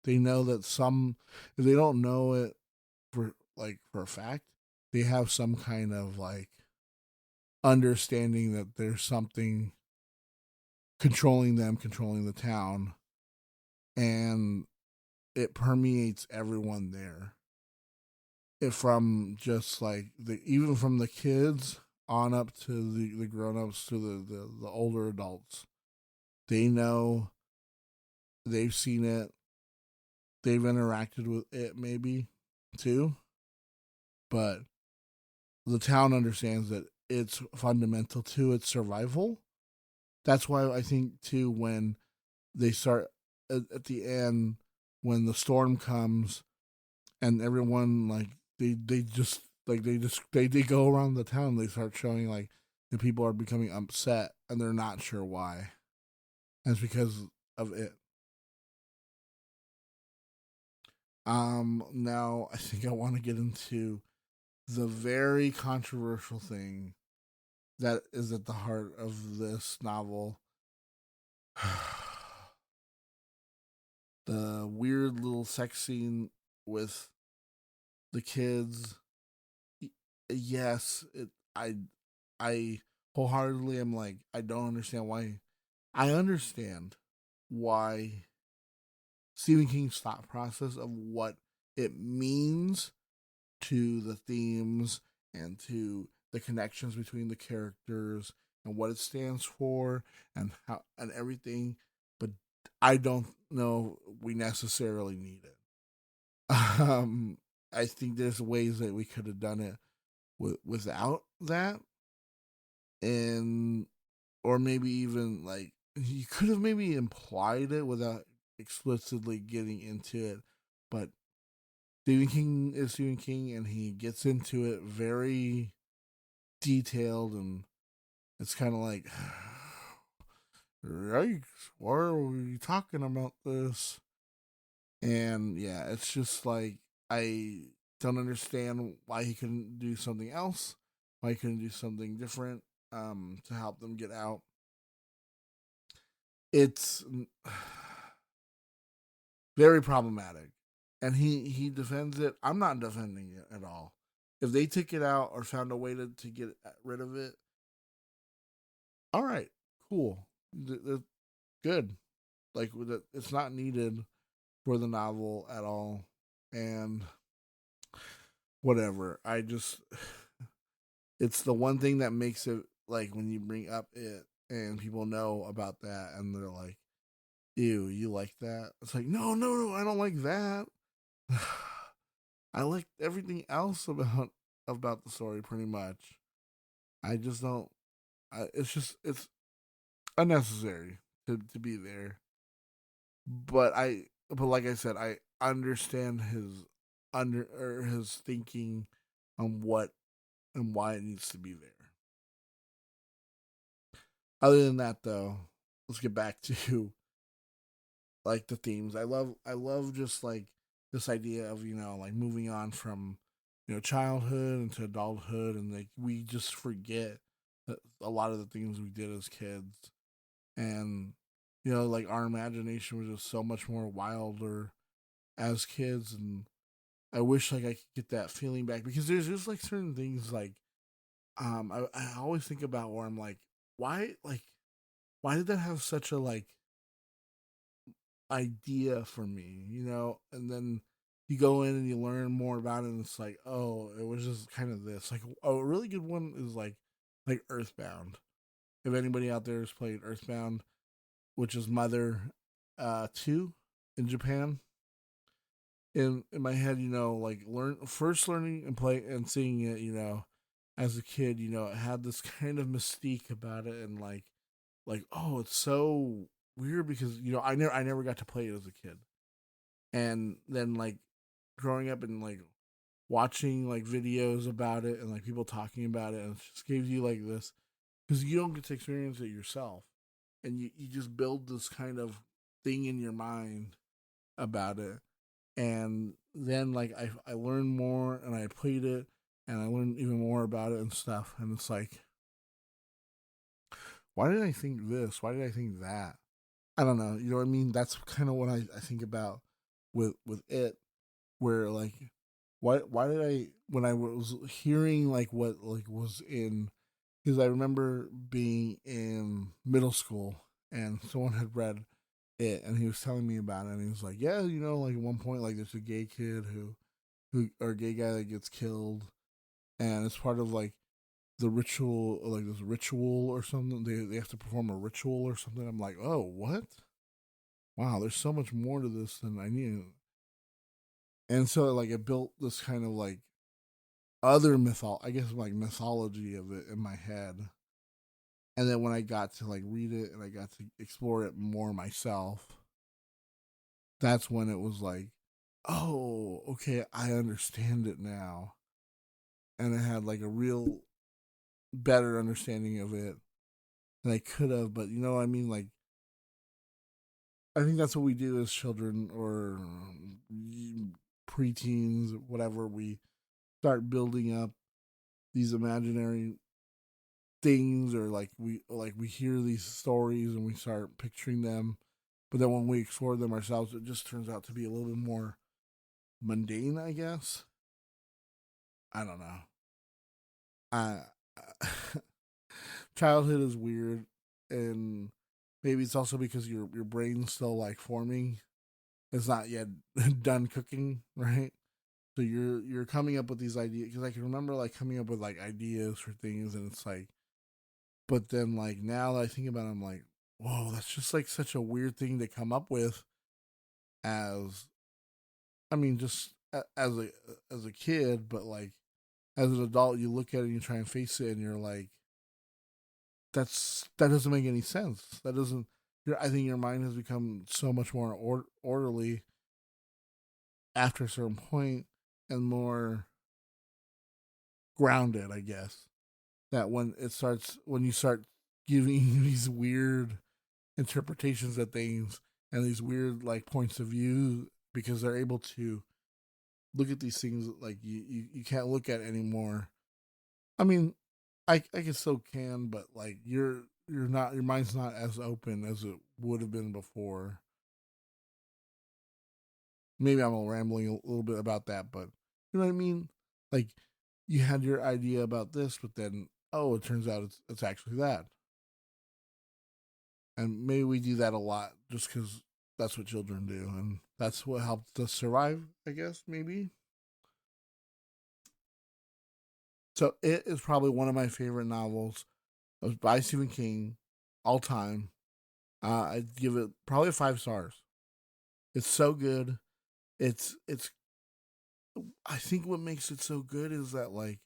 Speaker 1: They know that if they don't know it for a fact, they have some kind of, like, understanding that there's something controlling them, controlling the town, and it permeates everyone there. From just like even from the kids on up to the grown-ups to the older adults, they know, they've seen it, they've interacted with it maybe too, but the town understands that it's fundamental to its survival. That's why I think too, when they start at the end, when the storm comes and everyone, like, they go around the town, they start showing, like, the people are becoming upset and they're not sure why. And it's because of it. Now I think I want to get into the very controversial thing that is at the heart of this novel. The weird little sex scene with the kids. Yes, I wholeheartedly am like, I don't understand why. I understand why Stephen King's thought process of what it means to the themes and to the connections between the characters and what it stands for and how and everything, but I don't know we necessarily need it. I think there's ways that we could have done it without that, and or maybe even, like, you could have maybe implied it without explicitly getting into it. But Stephen King is Stephen King, and he gets into it very detailed, and it's kind of like, yikes, why are we talking about this? And yeah, it's just like, I don't understand why he couldn't do something else, why he couldn't do something different, to help them get out. It's very problematic, and he defends it. I'm not defending it at all. If they took it out or found a way to get rid of it, all right, cool, good. Like, it's not needed. for the novel at all. And whatever. It's the one thing that makes it like when you bring up it and people know about that and they're like, ew, you like that? It's like, no, I don't like that. I like everything else about the story pretty much. I just don't. It's unnecessary to be there. But like I said, I understand his thinking on what and why it needs to be there. Other than that, though, let's get back to like the themes. I love just like this idea of like moving on from childhood into adulthood, and like we just forget a lot of the things we did as kids, and like our imagination was just so much more wilder as kids, and I wish like I could get that feeling back because there's just like certain things like I always think about where I'm like why did that have such a like idea for me, and then you go in and you learn more about it and it's like, oh, it was just kind of this. Like a really good one is like Earthbound. If anybody out there has played Earthbound, which is Mother 2 in Japan. In my head, like learning and play and seeing it, as a kid, it had this kind of mystique about it, and like oh, it's so weird because I never got to play it as a kid, and then like growing up and like watching like videos about it and like people talking about it, and it just gives you like this because you don't get to experience it yourself, and you just build this kind of thing in your mind about it, and then like I learned more and I played it and I learned even more about it and stuff, and it's like, why did I think this? Why did I think that? I don't know. You know what I mean? That's kind of what I think about with it, where like why did I when I was hearing like what like was in because I remember being in middle school and someone had read it and he was telling me about it and he was like, yeah, like at one point like there's a gay kid who or a gay guy that gets killed, and it's part of like the ritual, like this ritual or something. They have to perform a ritual or something. I'm like, oh, what? Wow, there's so much more to this than I knew. And so like it built this kind of like other I guess like mythology of it in my head. And then when I got to like read it and I got to explore it more myself, that's when it was like, oh, okay, I understand it now. And I had like a real better understanding of it than I could have. But what I mean? Like, I think that's what we do as children or preteens, whatever. We start building up these imaginary things, or like we hear these stories and we start picturing them. But then when we explore them ourselves, it just turns out to be a little bit more mundane, I guess. I don't know. I childhood is weird, and maybe it's also because your brain's still like forming. It's not yet done cooking, right? So you're coming up with these ideas because I can remember like coming up with like ideas for things, and it's like, but then like now that I think about it, I'm like, whoa, that's just like such a weird thing to come up with. As I mean, just as a kid, but like as an adult, you look at it and you try and face it, and you're like, that doesn't make any sense. That doesn't. I think your mind has become so much more orderly after a certain point, and more grounded, I guess. That when you start giving these weird interpretations of things and these weird like points of view, because they're able to look at these things like you can't look at anymore. I mean, I can still can, but like you're not, your mind's not as open as it would have been before. Maybe I'm rambling a little bit about that, but you know what I mean? Like you had your idea about this, but then oh, it turns out it's actually that. And maybe we do that a lot just because that's what children do, and that's what helped us survive, I guess, maybe. So it is probably one of my favorite novels. It was by Stephen King, all time. I'd give it probably 5 stars. It's so good. It's. I think what makes it so good is that like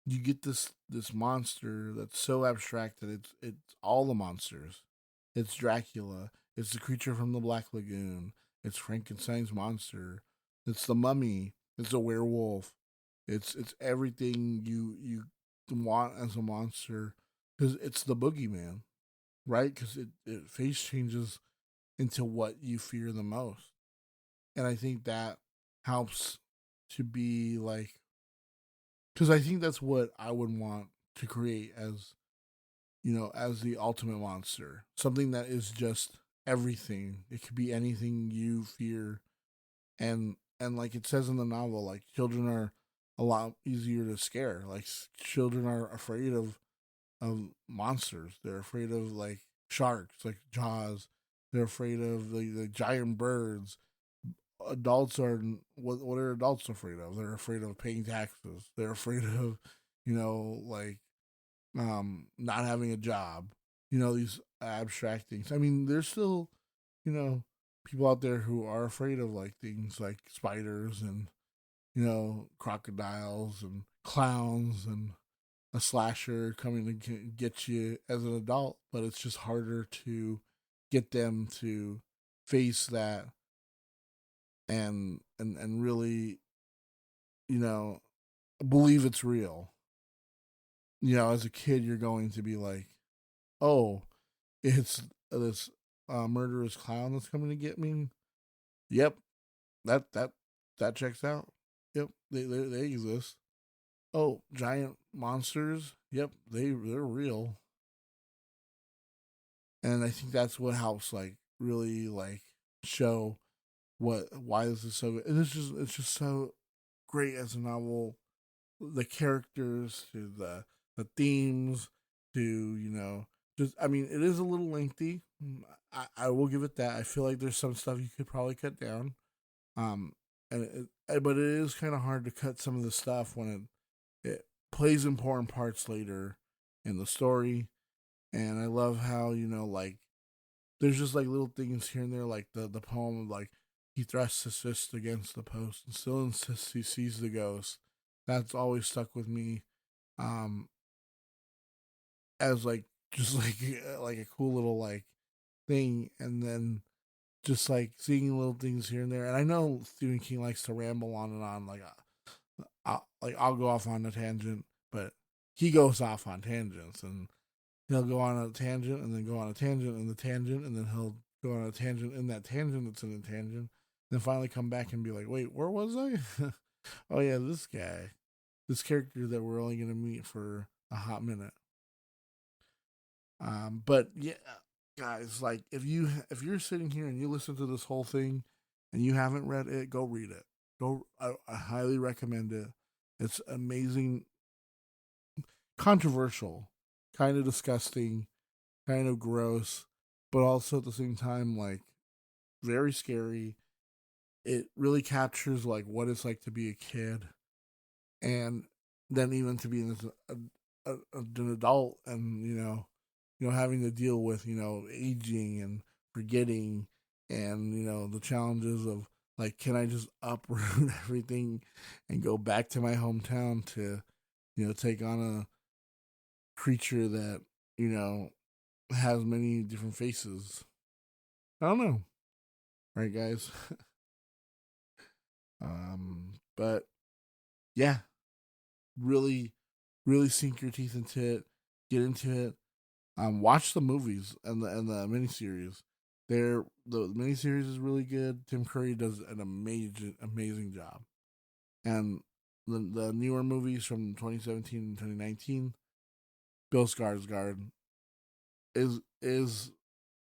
Speaker 1: you get this monster that's so abstract that it's all the monsters. It's Dracula. It's the creature from the Black Lagoon. It's Frankenstein's monster. It's the mummy. It's a werewolf. It's everything you want as a monster because it's the boogeyman, right? Because it face changes into what you fear the most, and I think that helps to be like because I think that's what I would want to create as as the ultimate monster, something that is just everything. It could be anything you fear, and like it says in the novel, like children are a lot easier to scare. Like children are afraid of monsters. They're afraid of like sharks, like Jaws. They're afraid of the giant birds. Adults are what are adults afraid of? They're afraid of paying taxes. They're afraid of like not having a job. These abstract things. I mean, there's still people out there who are afraid of like things like spiders and crocodiles and clowns and a slasher coming to get you as an adult, but it's just harder to get them to face that and really, you know, believe it's real. As a kid, you're going to be like, oh, it's this murderous clown that's coming to get me. Yep, that checks out. Yep, they exist. Oh, giant monsters. Yep, they're real. And I think that's what helps, like, really like show why this is so good. And it's just so great as a novel. The characters to the themes to just I mean it is a little lengthy. I will give it that. I feel like there's some stuff you could probably cut down. Um, but it is kind of hard to cut some of the stuff when it plays important parts later in the story. And I love how like there's just like little things here and there, like the poem, like he thrusts his fist against the post and still insists he sees the ghost. That's always stuck with me, um, as like just like a cool little like thing, and then just like seeing little things here and there. And I know Stephen King likes to ramble on and on, I'll go off on a tangent, but he goes off on tangents, and he'll go on a tangent and then go on a tangent and the tangent, and then he'll go on a tangent in that tangent that's in the tangent, then finally come back and be like, wait, where was I? Oh yeah, this character that we're only gonna meet for a hot minute. But yeah, guys, like if you're sitting here and you listen to this whole thing and you haven't read it, go read it. I highly recommend it. It's amazing, controversial, kind of disgusting, kind of gross, but also at the same time like very scary. It really captures like what it's like to be a kid, and then even to be an adult, and having to deal with aging and forgetting, and the challenges of like, can I just uproot everything and go back to my hometown to take on a creature that has many different faces. I don't know, right, guys? But yeah, really, really sink your teeth into it, get into it. Watch the movies and the miniseries. The miniseries is really good. Tim Curry does an amazing job, and the newer movies from 2017 and 2019, Bill Skarsgård is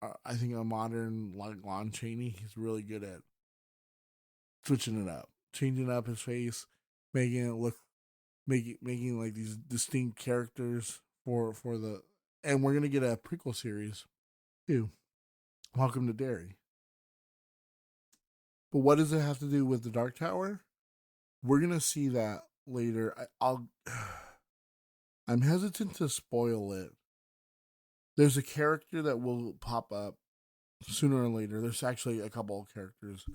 Speaker 1: I think a modern like Lon Chaney. He's really good at switching it up, changing up his face, making it look making like these distinct characters for the, and we're gonna get a prequel series too. Welcome to Derry. But what does it have to do with the Dark Tower? We're going to see that later. I'm hesitant to spoil it. There's a character that will pop up sooner or later. There's actually a couple of characters.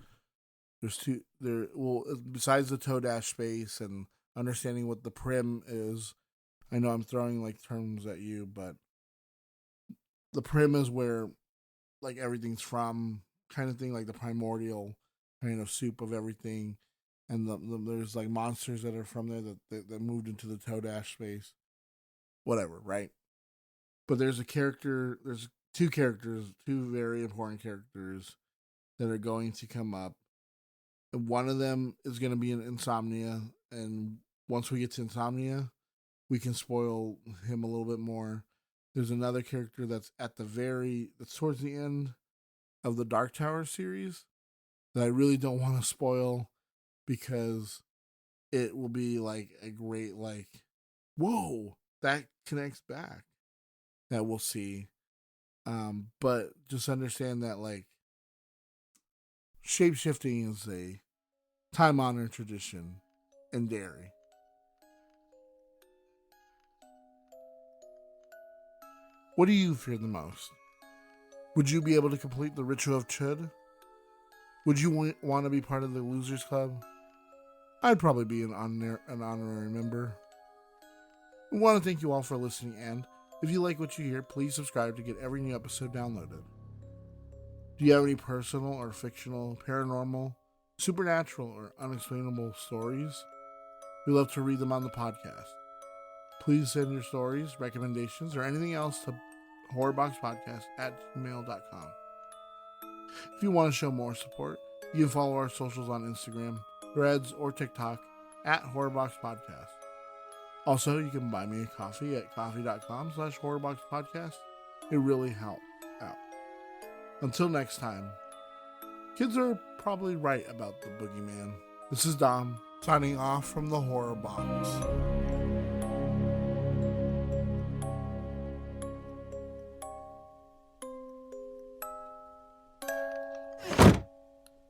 Speaker 1: There's two. Besides the Toadash space and understanding what the Prim is. I know I'm throwing like terms at you, but the Prim is where like everything's from, kind of thing, like the primordial kind of soup of everything. And there's like monsters that are from there that moved into the Toadash space. Whatever, right? But there's two very important characters that are going to come up. And one of them is going to be in Insomnia. And once we get to Insomnia, we can spoil him a little bit more. There's another character that's that's towards the end of the Dark Tower series that I really don't want to spoil because it will be like a great, like, whoa, that connects back that we'll see. But just understand that, like, shapeshifting is a time-honored tradition in Derry. What do you fear the most? Would you be able to complete the ritual of Chüd? Would you want to be part of the Losers Club? I'd probably be an honorary member. We want to thank you all for listening, and if you like what you hear, please subscribe to get every new episode downloaded. Do you have any personal or fictional, paranormal, supernatural, or unexplainable stories? We love to read them on the podcast. Please send your stories, recommendations, or anything else to horrorboxpodcast@gmail.com. If you want to show more support, you can follow our socials on Instagram, Threads, or TikTok @horrorboxpodcast. Also, you can buy me a coffee at coffee.com/horrorboxpodcast. It really helps out. Until next time, kids are probably right about the boogeyman. This is Dom, signing off from the Horror Box.